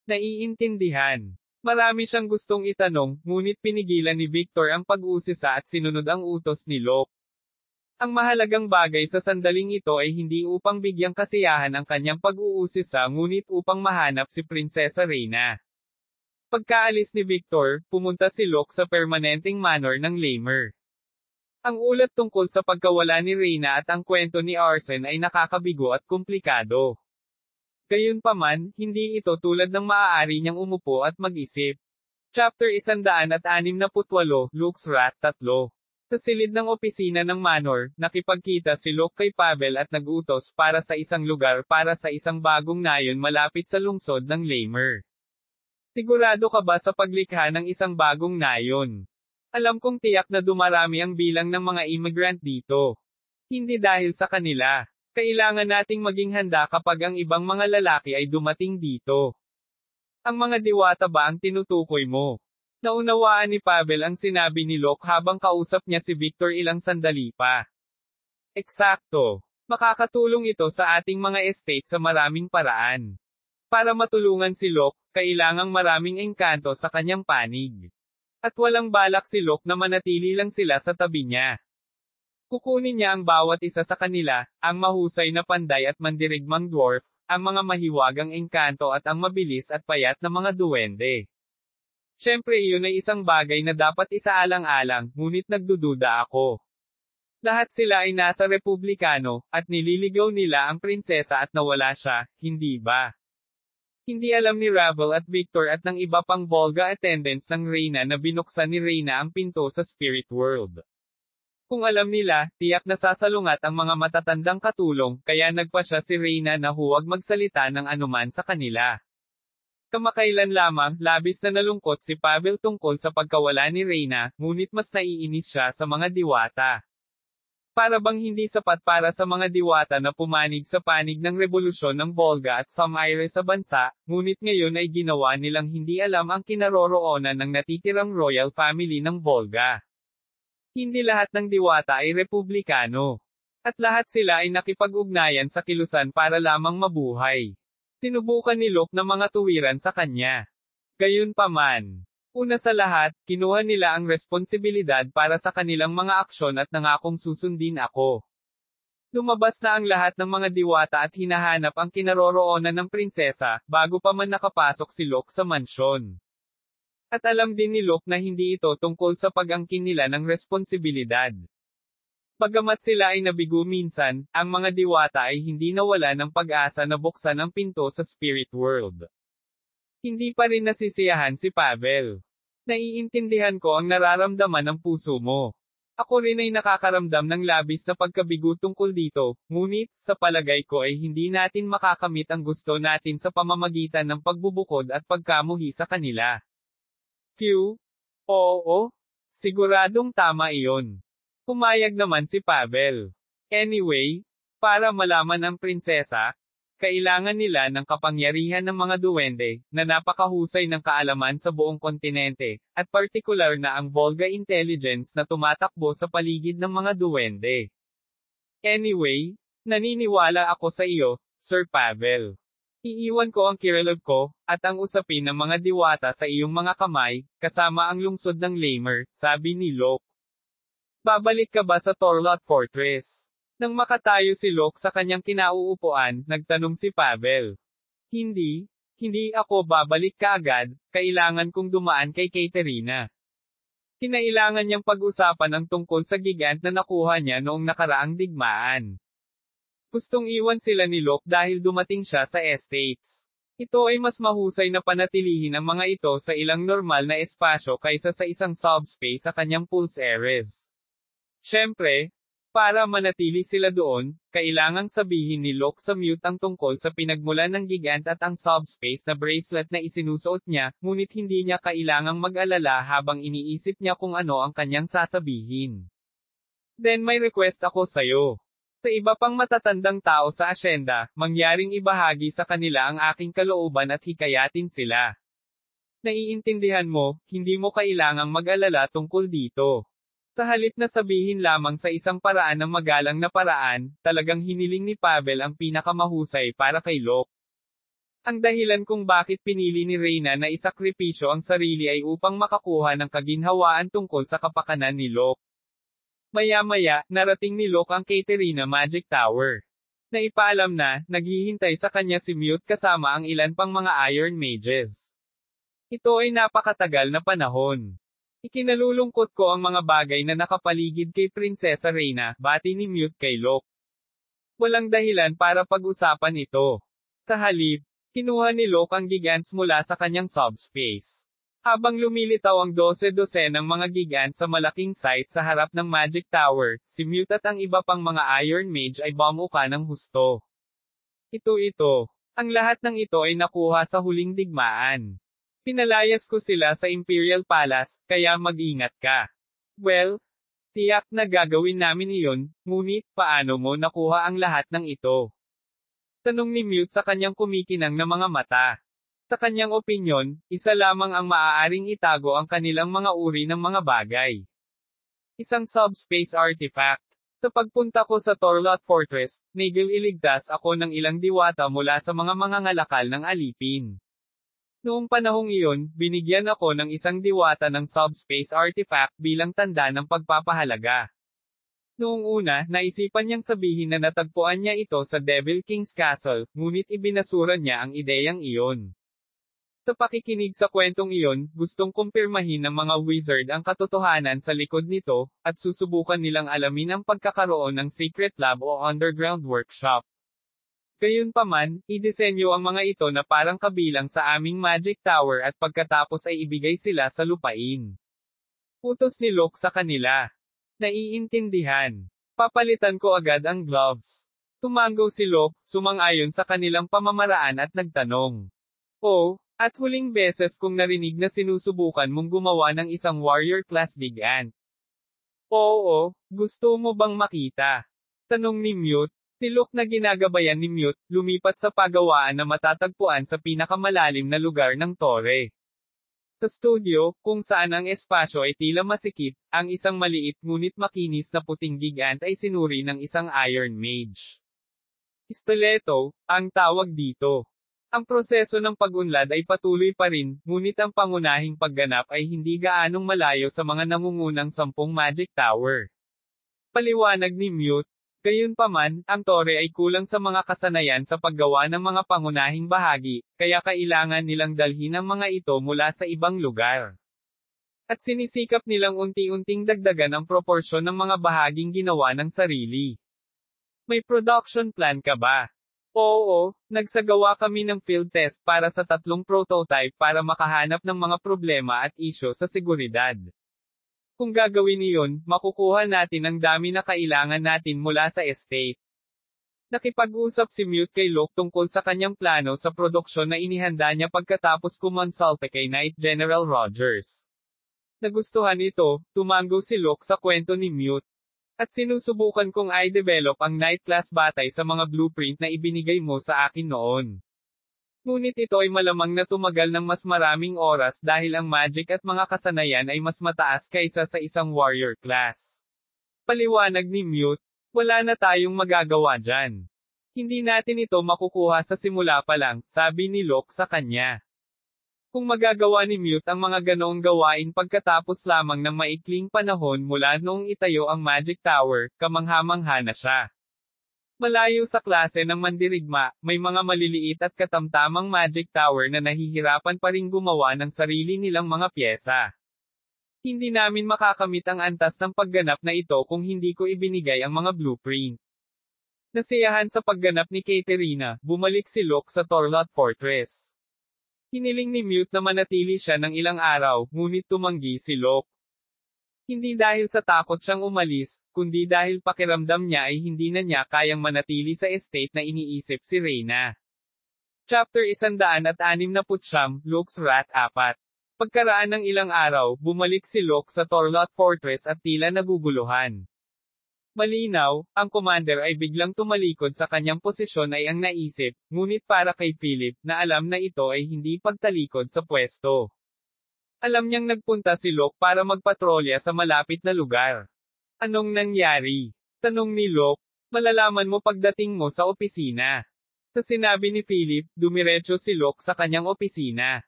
Naiintindihan. Marami siyang gustong itanong, ngunit pinigilan ni Victor ang pag-uusisa at sinunod ang utos ni Locke. Ang mahalagang bagay sa sandaling ito ay hindi upang bigyang kasiyahan ang kanyang pag-uusisa ngunit upang mahanap si Prinsesa Reyna. Pagkaalis ni Victor, pumunta si Locke sa permanenteng manor ng Lamer. Ang ulat tungkol sa pagkawala ni Reyna at ang kwento ni Arsene ay nakakabigo at komplikado. Gayunpaman, hindi ito tulad ng maaari niyang umupo at mag-isip. Chapter 168, Luke's Wrath 3. Sa silid ng opisina ng manor, nakipagkita si Locke kay Pavel at nag-utos para sa isang lugar para sa isang bagong nayon malapit sa lungsod ng Lamer. Sigurado ka ba sa paglikha ng isang bagong nayon? Alam kong tiyak na dumarami ang bilang ng mga immigrant dito. Hindi dahil sa kanila. Kailangan nating maging handa kapag ang ibang mga lalaki ay dumating dito. Ang mga diwata ba ang tinutukoy mo? Naunawaan ni Pavel ang sinabi ni Locke habang kausap niya si Victor ilang sandali pa. Eksakto. Makakatulong ito sa ating mga estate sa maraming paraan. Para matulungan si Locke, kailangang maraming engkanto sa kanyang panig. At walang balak si Locke na manatili lang sila sa tabi niya. Kukunin niya ang bawat isa sa kanila, ang mahusay na panday at mandirigmang dwarf, ang mga mahiwagang engkanto at ang mabilis at payat na mga duwende. Siyempre iyon ay isang bagay na dapat isaalang-alang, ngunit nagdududa ako. Lahat sila ay nasa republikano, at nililigaw nila ang prinsesa at nawala siya, hindi ba? Hindi alam ni Ravel at Victor at ng iba pang Volga attendants ng Reyna na binuksan ni Reyna ang pinto sa spirit world. Kung alam nila, tiyak na sasalungat ang mga matatandang katulong, kaya nagpa siya si Reyna na huwag magsalita ng anuman sa kanila. Kamakailan lamang, labis na nalungkot si Pavel tungkol sa pagkawala ni Reyna, ngunit mas naiinis siya sa mga diwata. Para bang hindi sapat para sa mga diwata na pumanig sa panig ng revolusyon ng Volga at Samire sa bansa, ngunit ngayon ay ginawa nilang hindi alam ang kinaroroonan ng natitirang royal family ng Volga. Hindi lahat ng diwata ay republikano. At lahat sila ay nakipag-ugnayan sa kilusan para lamang mabuhay. Sinubukan ni Locke na mga tuwiran sa kanya. Gayunpaman, una sa lahat, kinuha nila ang responsibilidad para sa kanilang mga aksyon at nangakong susundin ako. Lumabas na ang lahat ng mga diwata at hinahanap ang kinaroroonan ng prinsesa, bago pa man nakapasok si Locke sa mansyon. At alam din ni Locke na hindi ito tungkol sa pag-angkin nila ng responsibilidad. Bagamat sila ay nabigo minsan, ang mga diwata ay hindi nawala ng pag-asa na buksan ang pinto sa spirit world. Hindi pa rin nasisiyahan si Pavel. Naiintindihan ko ang nararamdaman ng puso mo. Ako rin ay nakakaramdam ng labis na pagkabigo tungkol dito, ngunit, sa palagay ko ay hindi natin makakamit ang gusto natin sa pamamagitan ng pagbubukod at pagkamuhi sa kanila. Q. Oo. Siguradong tama iyon. Pumayag naman si Pavel. Anyway, para malaman ang prinsesa, kailangan nila ng kapangyarihan ng mga duwende, na napakahusay ng kaalaman sa buong kontinente, at partikular na ang Volga intelligence na tumatakbo sa paligid ng mga duwende. Anyway, naniniwala ako sa iyo, Sir Pavel. Iiwan ko ang Kirillov ko, at ang usapin ng mga diwata sa iyong mga kamay, kasama ang lungsod ng Lamer, sabi ni Locke. Babalik ka ba sa Torlot Fortress? Nang makatayo si Locke sa kanyang kinauupuan, nagtanong si Pavel. Hindi ako babalik kaagad, kailangan kong dumaan kay Caterina. Kinailangan niyang pag-usapan ang tungkol sa gigant na nakuha niya noong nakaraang digmaan. Gustong iwan sila ni Locke dahil dumating siya sa estates. Ito ay mas mahusay na panatilihin ang mga ito sa ilang normal na espasyo kaysa sa isang subspace sa kanyang pulse areas. Siyempre, para manatili sila doon, kailangang sabihin ni Locke sa Mute ang tungkol sa pinagmulan ng gigant at ang subspace na bracelet na isinusuot niya, ngunit hindi niya kailangang mag-alala habang iniisip niya kung ano ang kanyang sasabihin. Then may request ako sa'yo. Sa iba pang matatandang tao sa asyenda, mangyaring ibahagi sa kanila ang aking kalooban at hikayatin sila. Naiintindihan mo, hindi mo kailangang mag-alala tungkol dito. Sa halip na sabihin lamang sa isang paraan ng magalang na paraan, talagang hiniling ni Pavel ang pinakamahusay para kay Locke. Ang dahilan kung bakit pinili ni Reyna na isakripisyo ang sarili ay upang makakuha ng kaginhawaan tungkol sa kapakanan ni Locke. Maya-maya, narating ni Locke ang Caterina Magic Tower. Naipaalam na, naghihintay sa kanya si Mute kasama ang ilan pang mga Iron Mages. Ito ay napakatagal na panahon. Ikinalulungkot ko ang mga bagay na nakapaligid kay Prinsesa Reyna, bati ni Mute kay Locke. Walang dahilan para pag-usapan ito. Sa halip, kinuha ni Locke ang gigants mula sa kanyang subspace. Habang lumilitaw ang 12 ng mga gigant sa malaking site sa harap ng Magic Tower, si Mute at ang iba pang mga Iron Mage ay bumuka ng husto. Ito. Ang lahat ng ito ay nakuha sa huling digmaan. Pinalayas ko sila sa Imperial Palace, kaya mag-ingat ka. Well, tiyak na gagawin namin iyon, ngunit paano mo nakuha ang lahat ng ito? Tanong ni Mute sa kanyang kumikinang na mga mata. Sa kanyang opinyon, isa lamang ang maaaring itago ang kanilang mga uri ng mga bagay. Isang subspace artifact. Sa pagpunta ko sa Torlot Fortress, iligtas ako ng ilang diwata mula sa mga mangangalakal ng alipin. Noong panahong iyon, binigyan ako ng isang diwata ng subspace artifact bilang tanda ng pagpapahalaga. Noong una, naisipan niyang sabihin na natagpuan niya ito sa Devil King's Castle, ngunit ibinasura niya ang ideyang iyon. Sa pakikinig sa kwentong iyon, gustong kumpirmahin ng mga wizard ang katotohanan sa likod nito, at susubukan nilang alamin ang pagkakaroon ng secret lab o underground workshop. Gayunpaman, idisenyo ang mga ito na parang kabilang sa aming Magic Tower at pagkatapos ay ibigay sila sa lupain. Utos ni Locke sa kanila. Naiintindihan. Papalitan ko agad ang gloves. Tumango si Locke, sumang-ayon sa kanilang pamamaraan at nagtanong. Oh, at huling beses kong narinig na sinusubukan mong gumawa ng isang warrior class gigant. Oo, gusto mo bang makita? Tanong ni Mute. Si Locke na ginagabayan ni Mute, lumipat sa pagawaan na matatagpuan sa pinakamalalim na lugar ng tore. Sa studio, kung saan ang espasyo ay tila masikip, ang isang maliit ngunit makinis na puting gigant ay sinuri ng isang Iron Mage. Stiletto, ang tawag dito. Ang proseso ng pag-unlad ay patuloy pa rin, ngunit ang pangunahing pagganap ay hindi gaanong malayo sa mga nangungunang 10 Magic Tower. Paliwanag ni Mute. Gayunpaman, ang tore ay kulang sa mga kasanayan sa paggawa ng mga pangunahing bahagi, kaya kailangan nilang dalhin ang mga ito mula sa ibang lugar. At sinisikap nilang unti-unting dagdagan ang proporsyon ng mga bahaging ginawa ng sarili. May production plan ka ba? Oo, nagsagawa kami ng field test para sa 3 prototype para makahanap ng mga problema at isyo sa seguridad. Kung gagawin iyon, makukuha natin ang dami na kailangan natin mula sa estate. Nakipag-usap si Mute kay Locke tungkol sa kanyang plano sa produksyon na inihanda niya pagkatapos kumonsulta kay Knight General Rogers. Nagustuhan ito, tumango si Locke sa kwento ni Mute. At sinusubukan kong i-develop ang night class batay sa mga blueprint na ibinigay mo sa akin noon. Ngunit ito ay malamang na tumagal ng mas maraming oras dahil ang magic at mga kasanayan ay mas mataas kaysa sa isang warrior class. Paliwanag ni Mute, wala na tayong magagawa dyan. Hindi natin ito makukuha sa simula pa lang, sabi ni Locke sa kanya. Kung magagawa ni Mute ang mga ganoong gawain pagkatapos lamang ng maikling panahon mula noong itayo ang Magic Tower, kamangha-mangha na siya. Malayo sa klase ng mandirigma, may mga maliliit at katamtamang Magic Tower na nahihirapan pa ring gumawa ng sarili nilang mga pyesa. Hindi namin makakamit ang antas ng pagganap na ito kung hindi ko ibinigay ang mga blueprint. Nasiyahan sa pagganap ni Caterina, bumalik si Locke sa Torlot Fortress. Hiniling ni Mute na manatili siya ng ilang araw, ngunit tumanggi si Locke. Hindi dahil sa takot siyang umalis, kundi dahil pakiramdam niya ay hindi na niya kayang manatili sa estate na iniisip si Reyna. Chapter 169, Locke's Wrath 4. Pagkaraan ng ilang araw, bumalik si Locke sa Torlot Fortress at tila naguguluhan. Malinaw, ang commander ay biglang tumalikod sa kanyang posisyon ay ang naisip, ngunit para kay Philip, na alam na ito ay hindi pagtalikod sa pwesto. Alam niyang nagpunta si Locke para magpatrolya sa malapit na lugar. Anong nangyari? Tanong ni Locke. Malalaman mo pagdating mo sa opisina. Sa sinabi ni Philip, dumiretso si Locke sa kanyang opisina.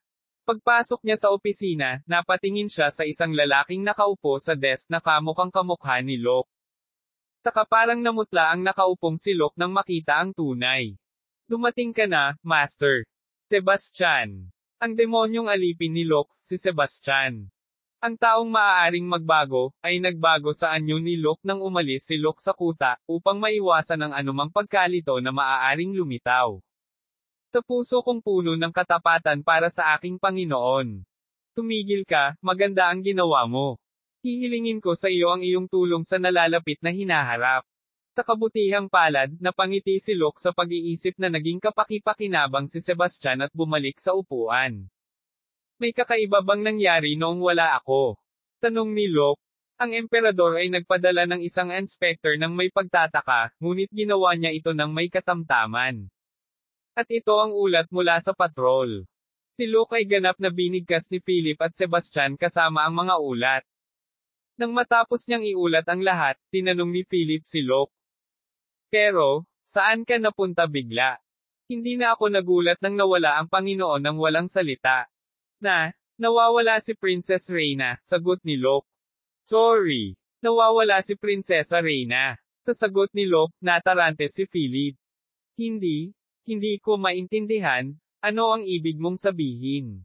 Pagpasok niya sa opisina, napatingin siya sa isang lalaking nakaupo sa desk na kamukhang kamukha ni Locke. Taka parang namutla ang nakaupong si Locke nang makita ang tunay. Dumating ka na, Master. Sebastian. Ang demonyong alipin ni Locke, si Sebastian. Ang taong maaaring magbago, ay nagbago sa anyo ni Locke nang umalis si Locke sa kuta, upang maiwasan ang anumang pagkalito na maaaring lumitaw. Sa puso kong puno ng katapatan para sa aking Panginoon. Tumigil ka, maganda ang ginawa mo. Hihilingin ko sa iyo ang iyong tulong sa nalalapit na hinaharap. Sa kabutihang palad, napangiti si Locke sa pag-iisip na naging kapaki-pakinabang si Sebastian at bumalik sa upuan. May kakaiba bang nangyari noong wala ako? Tanong ni Locke. Ang emperador ay nagpadala ng isang inspector ng may pagtataka, ngunit ginawa niya ito ng may katamtaman. At ito ang ulat mula sa patrol. Si Locke ay ganap na binigkas ni Philip at Sebastian kasama ang mga ulat. Nang matapos niyang iulat ang lahat, tinanong ni Philip si Locke. Pero, saan ka napunta bigla? Hindi na ako nagulat nang nawala ang Panginoon ng walang salita. Nawawala si Princess Reyna, sagot ni Locke. Sorry, nawawala si Prinsesa Reyna. Sa sagot ni Locke, natarante si Philip. Hindi ko maintindihan, ano ang ibig mong sabihin?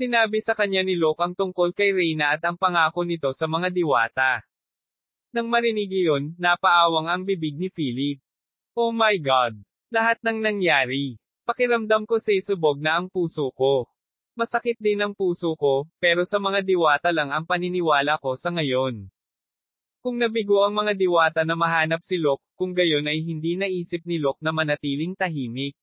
Sinabi sa kanya ni Locke ang tungkol kay Reyna at ang pangako nito sa mga diwata. Nang marinig iyon, napaawang ang bibig ni Philip. Oh my God! Lahat ng nangyari. Pakiramdam ko sa subog na ang puso ko. Masakit din ang puso ko, pero sa mga diwata lang ang paniniwala ko sa ngayon. Kung nabigo ang mga diwata na mahanap si Locke, kung gayon ay hindi naisip ni Locke na manatiling tahimik.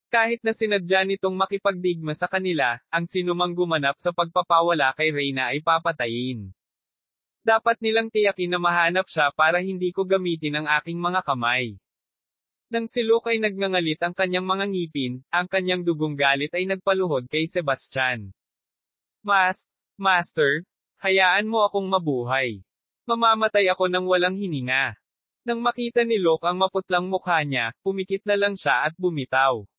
Kahit na sinadya nitong makipagdigma sa kanila, ang sinumang gumanap sa pagpapawala kay Reyna ay papatayin. Dapat nilang tiyakin na mahanap siya para hindi ko gamitin ang aking mga kamay. Nang si Locke ay nagngangalit ang kanyang mga ngipin, ang kanyang dugong galit ay nagpaluhod kay Sebastian. Master, hayaan mo akong mabuhay. Mamamatay ako nang walang hininga. Nang makita ni Locke ang maputlang mukha niya, pumikit na lang siya at bumitaw.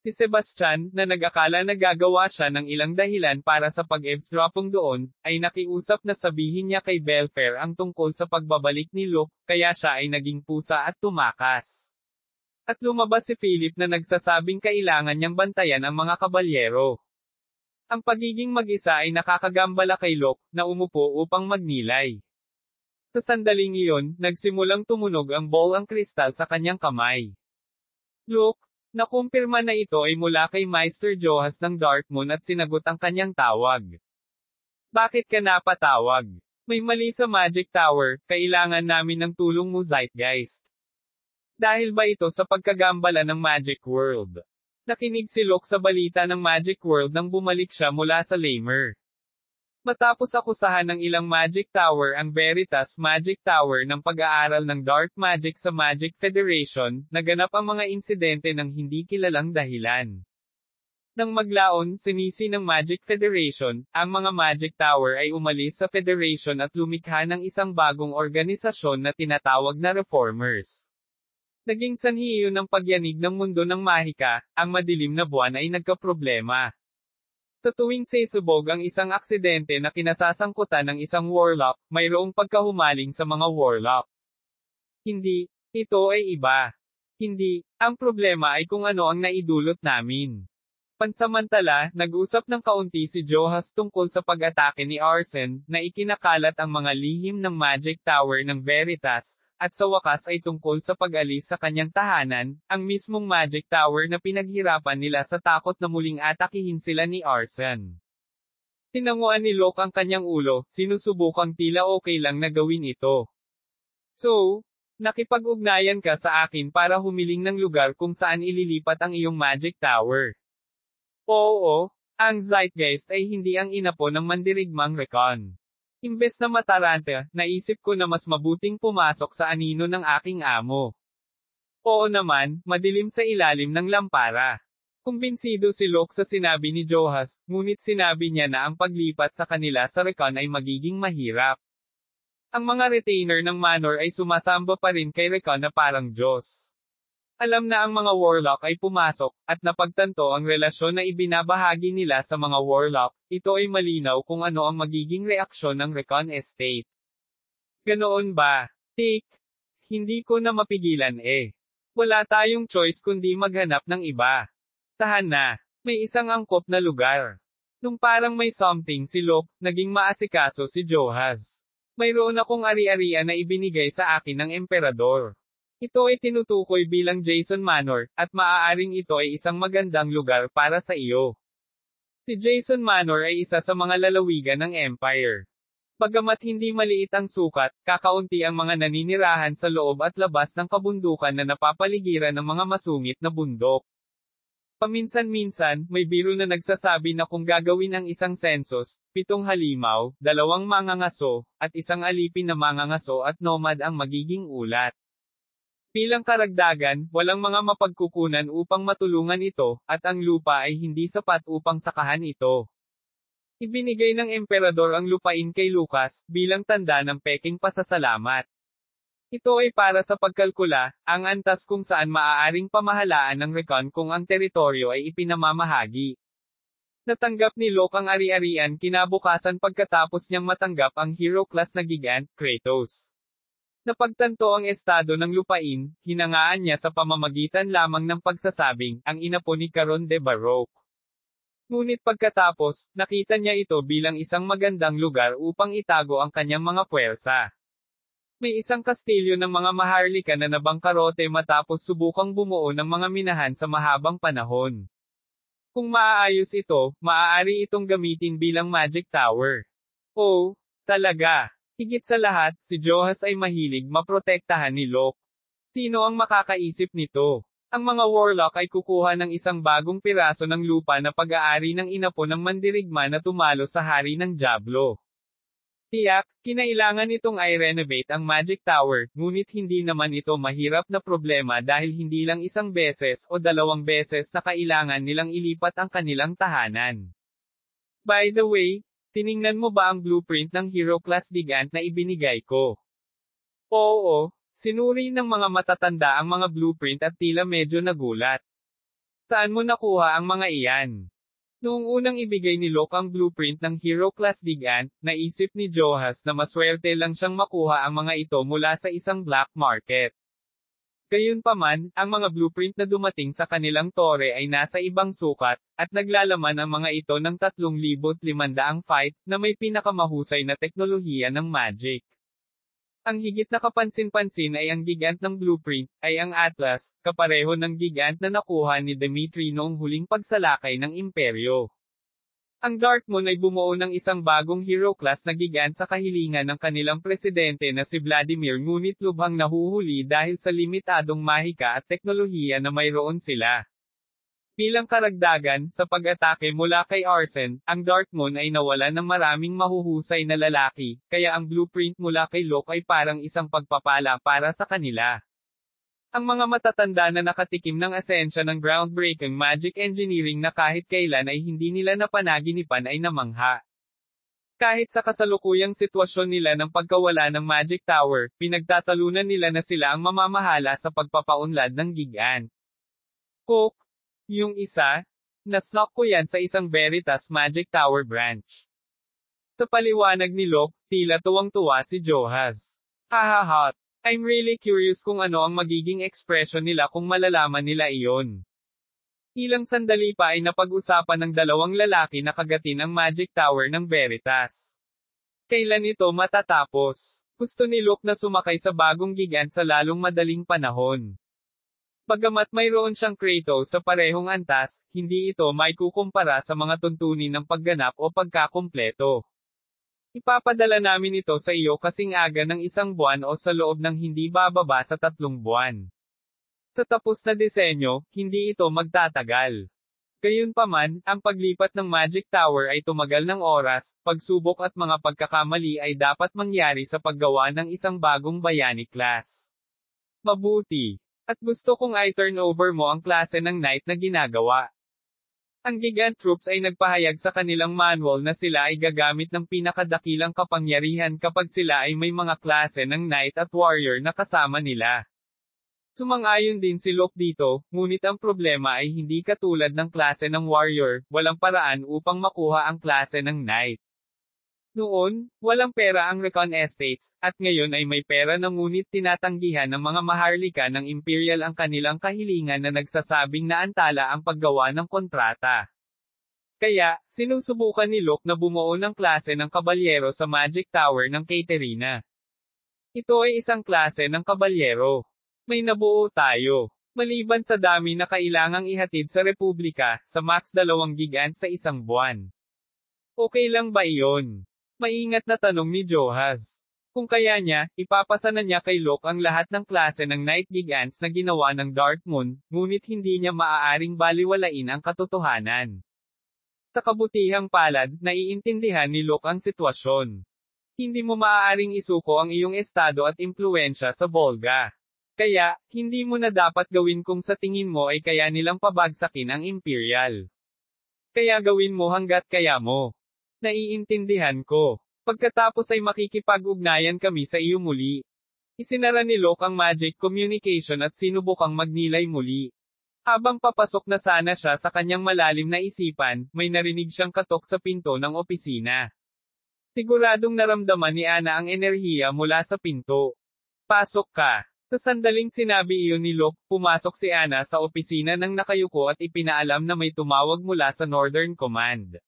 Si Sebastian, na nag-akala na gagawa siya ng ilang dahilan para sa pag-eavesdropping doon, ay nakiusap na sabihin niya kay Belfair ang tungkol sa pagbabalik ni Locke, kaya siya ay naging pusa at tumakas. At lumabas si Philip na nagsasabing kailangan niyang bantayan ang mga kabalyero. Ang pagiging mag-isa ay nakakagambala kay Locke, na umupo upang magnilay. Sa sandaling iyon, nagsimulang tumunog ang ball ang kristal sa kanyang kamay. Locke, nakumpirma na ito ay mula kay Meister Johas ng Darkmoon at sinagot ang kanyang tawag. Bakit ka napatawag? May mali sa Magic Tower, kailangan namin ng tulong mo Zeitgeist. Dahil ba ito sa pagkagambala ng Magic World? Nakinig si Locke sa balita ng Magic World nang bumalik siya mula sa Lamer. Matapos akusahan ng ilang Magic Tower ang Veritas Magic Tower ng pag-aaral ng Dark Magic sa Magic Federation, naganap ang mga insidente ng hindi kilalang dahilan. Nang maglaon, sinisi ng Magic Federation, ang mga Magic Tower ay umalis sa Federation at lumikha ng isang bagong organisasyon na tinatawag na Reformers. Naging sanhi iyon ng pagyanig ng mundo ng mahika, ang madilim na buwan ay nagkaproblema. Sa tuwing sesubog ang isang aksidente na kinasasangkutan ng isang warlock, mayroong pagkahumaling sa mga warlock. Hindi, ito ay iba. Hindi, ang problema ay kung ano ang naidulot namin. Pansamantala, nag-usap ng kaunti si Johas tungkol sa pag-atake ni Arsene, na ikinakalat ang mga lihim ng Magic Tower ng Veritas, at sa wakas ay tungkol sa pag-alis sa kanyang tahanan, ang mismong Magic Tower na pinaghirapan nila sa takot na muling atakihin sila ni Arson. Tinanguan ni Locke ang kanyang ulo, sinusubukang tila okay lang na gawin ito. So, nakipag-ugnayan ka sa akin para humiling ng lugar kung saan ililipat ang iyong Magic Tower. Oo, ang Zeitgeist ay hindi ang inapo ng mandirigmang Recon. Imbes na mataranta, naisip ko na mas mabuting pumasok sa anino ng aking amo. Oo naman, madilim sa ilalim ng lampara. Kumbinsido si Locke sa sinabi ni Johas, ngunit sinabi niya na ang paglipat sa kanila sa Recon ay magiging mahirap. Ang mga retainer ng Manor ay sumasamba pa rin kay Recon na parang Diyos. Alam na ang mga Warlock ay pumasok, at napagtanto ang relasyon na ibinabahagi nila sa mga Warlock, ito ay malinaw kung ano ang magiging reaksyon ng Recon Estate. Ganoon ba? Tik? Hindi ko na mapigilan eh. Wala tayong choice kundi maghanap ng iba. Tahan na. May isang angkop na lugar. Nung parang may something si Locke, naging maasikaso si Johas. Mayroon akong ari-arian na ibinigay sa akin ng emperador. Ito ay tinutukoy bilang Jason Manor, at maaaring ito ay isang magandang lugar para sa iyo. Si Jason Manor ay isa sa mga lalawigan ng Empire. Bagamat hindi maliit ang sukat, kakaunti ang mga naninirahan sa loob at labas ng kabundukan na napapaligiran ng mga masungit na bundok. Paminsan-minsan, may biro na nagsasabi na kung gagawin ang isang census, 7 halimaw, 2 mangangaso, at isang alipin na mangangaso at nomad ang magiging ulat. Bilang karagdagan, walang mga mapagkukunan upang matulungan ito, at ang lupa ay hindi sapat upang sakahan ito. Ibinigay ng emperador ang lupain kay Lucas, bilang tanda ng peking pasasalamat. Ito ay para sa pagkalkula, ang antas kung saan maaaring pamahalaan ng Recon kung ang teritoryo ay ipinamamahagi. Natanggap ni Locke ang ari-arian kinabukasan pagkatapos niyang matanggap ang hero class na gigant, Kratos. Napagtanto ang estado ng lupain, hinangaan niya sa pamamagitan lamang ng pagsasabing, ang inapo ni Caron de Baroque. Ngunit pagkatapos, nakita niya ito bilang isang magandang lugar upang itago ang kanyang mga puwersa. May isang kastilyo ng mga maharlika na nabangkarote matapos subukang bumuo ng mga minahan sa mahabang panahon. Kung maaayos ito, maaari itong gamitin bilang Magic Tower. Oh, talaga. Higit sa lahat, si Johas ay mahilig maprotektahan ni Locke. Sino ang makakaisip nito? Ang mga Warlock ay kukuha ng isang bagong piraso ng lupa na pag-aari ng inapo ng mandirigma na tumalo sa hari ng Diablo. Tiyak, kinailangan itong i-renovate ang Magic Tower, ngunit hindi naman ito mahirap na problema dahil hindi lang isang beses o 2 beses na kailangan nilang ilipat ang kanilang tahanan. By the way, tiningnan mo ba ang blueprint ng Hero Class Gigant na ibinigay ko? Oo, sinuri ng mga matatanda ang mga blueprint at tila medyo nagulat. Saan mo nakuha ang mga iyan? Noong unang ibigay ni Locke ang blueprint ng Hero Class Gigant, naisip ni Johas na maswerte lang siyang makuha ang mga ito mula sa isang black market. Gayunpaman, ang mga blueprint na dumating sa kanilang tore ay nasa ibang sukat, at naglalaman ang mga ito ng 3,500 fight, na may pinakamahusay na teknolohiya ng magic. Ang higit na kapansin-pansin ay ang gigant ng blueprint, ay ang Atlas, kapareho ng gigant na nakuha ni Dimitri noong huling pagsalakay ng imperyo. Ang Darkmoon ay bumuo ng isang bagong hero class na gigant sa kahilingan ng kanilang presidente na si Vladimir ngunit lubhang nahuhuli dahil sa limitadong mahika at teknolohiya na mayroon sila. Bilang karagdagan, sa pag-atake mula kay Arson, ang Darkmoon ay nawalan ng maraming mahuhusay na lalaki, kaya ang blueprint mula kay Locke ay parang isang pagpapala para sa kanila. Ang mga matatanda na nakatikim ng asensya ng groundbreaking magic engineering na kahit kailan ay hindi nila napanaginipan ay namangha. Kahit sa kasalukuyang sitwasyon nila ng pagkawala ng Magic Tower, pinagtatalunan nila na sila ang mamamahala sa pagpapaunlad ng gigant. Cook, yung isa, naslock ko yan sa isang Veritas Magic Tower branch. Sa paliwanag ni Locke, tila tuwang-tuwa si Johas. Hahaha. I'm really curious kung ano ang magiging ekspresyon nila kung malalaman nila iyon. Ilang sandali pa ay napag-usapan ng 2 lalaki na kagatin ang Magic Tower ng Veritas. Kailan ito matatapos? Gusto ni Luke na sumakay sa bagong gigant sa lalong madaling panahon. Bagamat mayroon siyang Kratos sa parehong antas, hindi ito maikukumpara sa mga tuntunin ng pagganap o pagkakumpleto. Ipapadala namin ito sa iyo kasing aga ng 1 buwan o sa loob ng hindi bababa sa 3 buwan. Sa tapos na disenyo, hindi ito magtatagal. Gayunpaman, ang paglipat ng Magic Tower ay tumagal ng oras, pagsubok at mga pagkakamali ay dapat mangyari sa paggawa ng isang bagong Bayani class. Mabuti. At gusto kong i-turn over mo ang klase ng Knight na ginagawa. Ang Gigant Troops ay nagpahayag sa kanilang manual na sila ay gagamit ng pinakadakilang kapangyarihan kapag sila ay may mga klase ng Knight at Warrior na kasama nila. Sumang-ayon din si Luke dito, ngunit ang problema ay hindi katulad ng klase ng Warrior, walang paraan upang makuha ang klase ng Knight. Noon, walang pera ang Recon Estates, at ngayon ay may pera na ngunit tinatanggihan ng mga maharlika ng Imperial ang kanilang kahilingan na nagsasabing naantala ang paggawa ng kontrata. Kaya, sinusubukan ni Luke na bumuo ng klase ng kabalyero sa Magic Tower ng Caterina. Ito ay isang klase ng kabalyero. May nabuo tayo. Maliban sa dami na kailangang ihatid sa Republika, sa max 2 gigant sa 1 buwan. Okay lang ba iyon? Maingat na tanong ni Johaz. Kung kaya niya, ipapasa na niya kay Luke ang lahat ng klase ng Night Gigants na ginawa ng Dark Moon, ngunit hindi niya maaaring baliwalain ang katotohanan. Sa kabutihang palad, naiintindihan ni Luke ang sitwasyon. Hindi mo maaaring isuko ang iyong estado at impluensya sa Volga. Kaya, hindi mo na dapat gawin kung sa tingin mo ay kaya nilang pabagsakin ang Imperial. Kaya gawin mo hanggat kaya mo. Naiintindihan ko. Pagkatapos ay makikipag-ugnayan kami sa iyo muli. Isinara ni Luke ang magic communication at sinubukang magnilay muli. Habang papasok na sana siya sa kanyang malalim na isipan, may narinig siyang katok sa pinto ng opisina. Siguradong naramdaman ni Ana ang enerhiya mula sa pinto. Pasok ka. Sa sandaling sinabi iyon ni Luke, pumasok si Ana sa opisina ng nakayuko at ipinaalam na may tumawag mula sa Northern Command.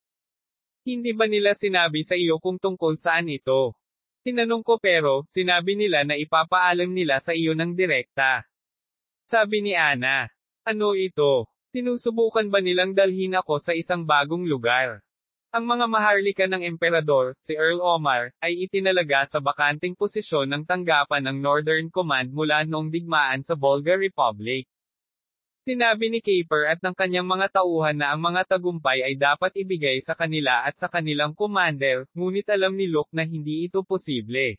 Hindi ba nila sinabi sa iyo kung tungkol saan ito? Tinanong ko pero, sinabi nila na ipapaalam nila sa iyo ng direkta. Sabi ni Ana. Ano ito? Sinusubukan ba nilang dalhin ako sa isang bagong lugar? Ang mga maharlika ng emperador, si Earl Omar, ay itinalaga sa bakanting posisyon ng tanggapan ng Northern Command mula noong digmaan sa Volga Republic. Sinabi ni Caper at ng kanyang mga tauhan na ang mga tagumpay ay dapat ibigay sa kanila at sa kanilang commander, ngunit alam ni Luke na hindi ito posible.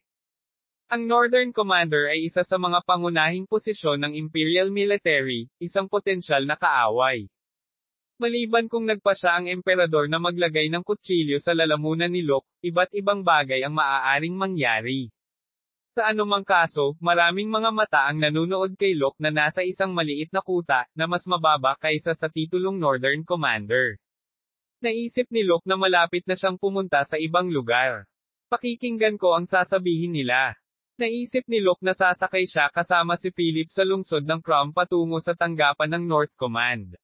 Ang Northern Commander ay isa sa mga pangunahing posisyon ng Imperial Military, isang potensyal na kaaway. Maliban kung nagpa siya ang emperador na maglagay ng kutsilyo sa lalamunan ni Luke, iba't ibang bagay ang maaaring mangyari. Sa anumang kaso, maraming mga mata ang nanunood kay Luke na nasa isang maliit na kuta, na mas mababa kaysa sa titulong Northern Commander. Naisip ni Luke na malapit na siyang pumunta sa ibang lugar. Pakikinggan ko ang sasabihin nila. Naisip ni Luke na sasakay siya kasama si Philip sa lungsod ng Crom patungo sa tanggapan ng North Command.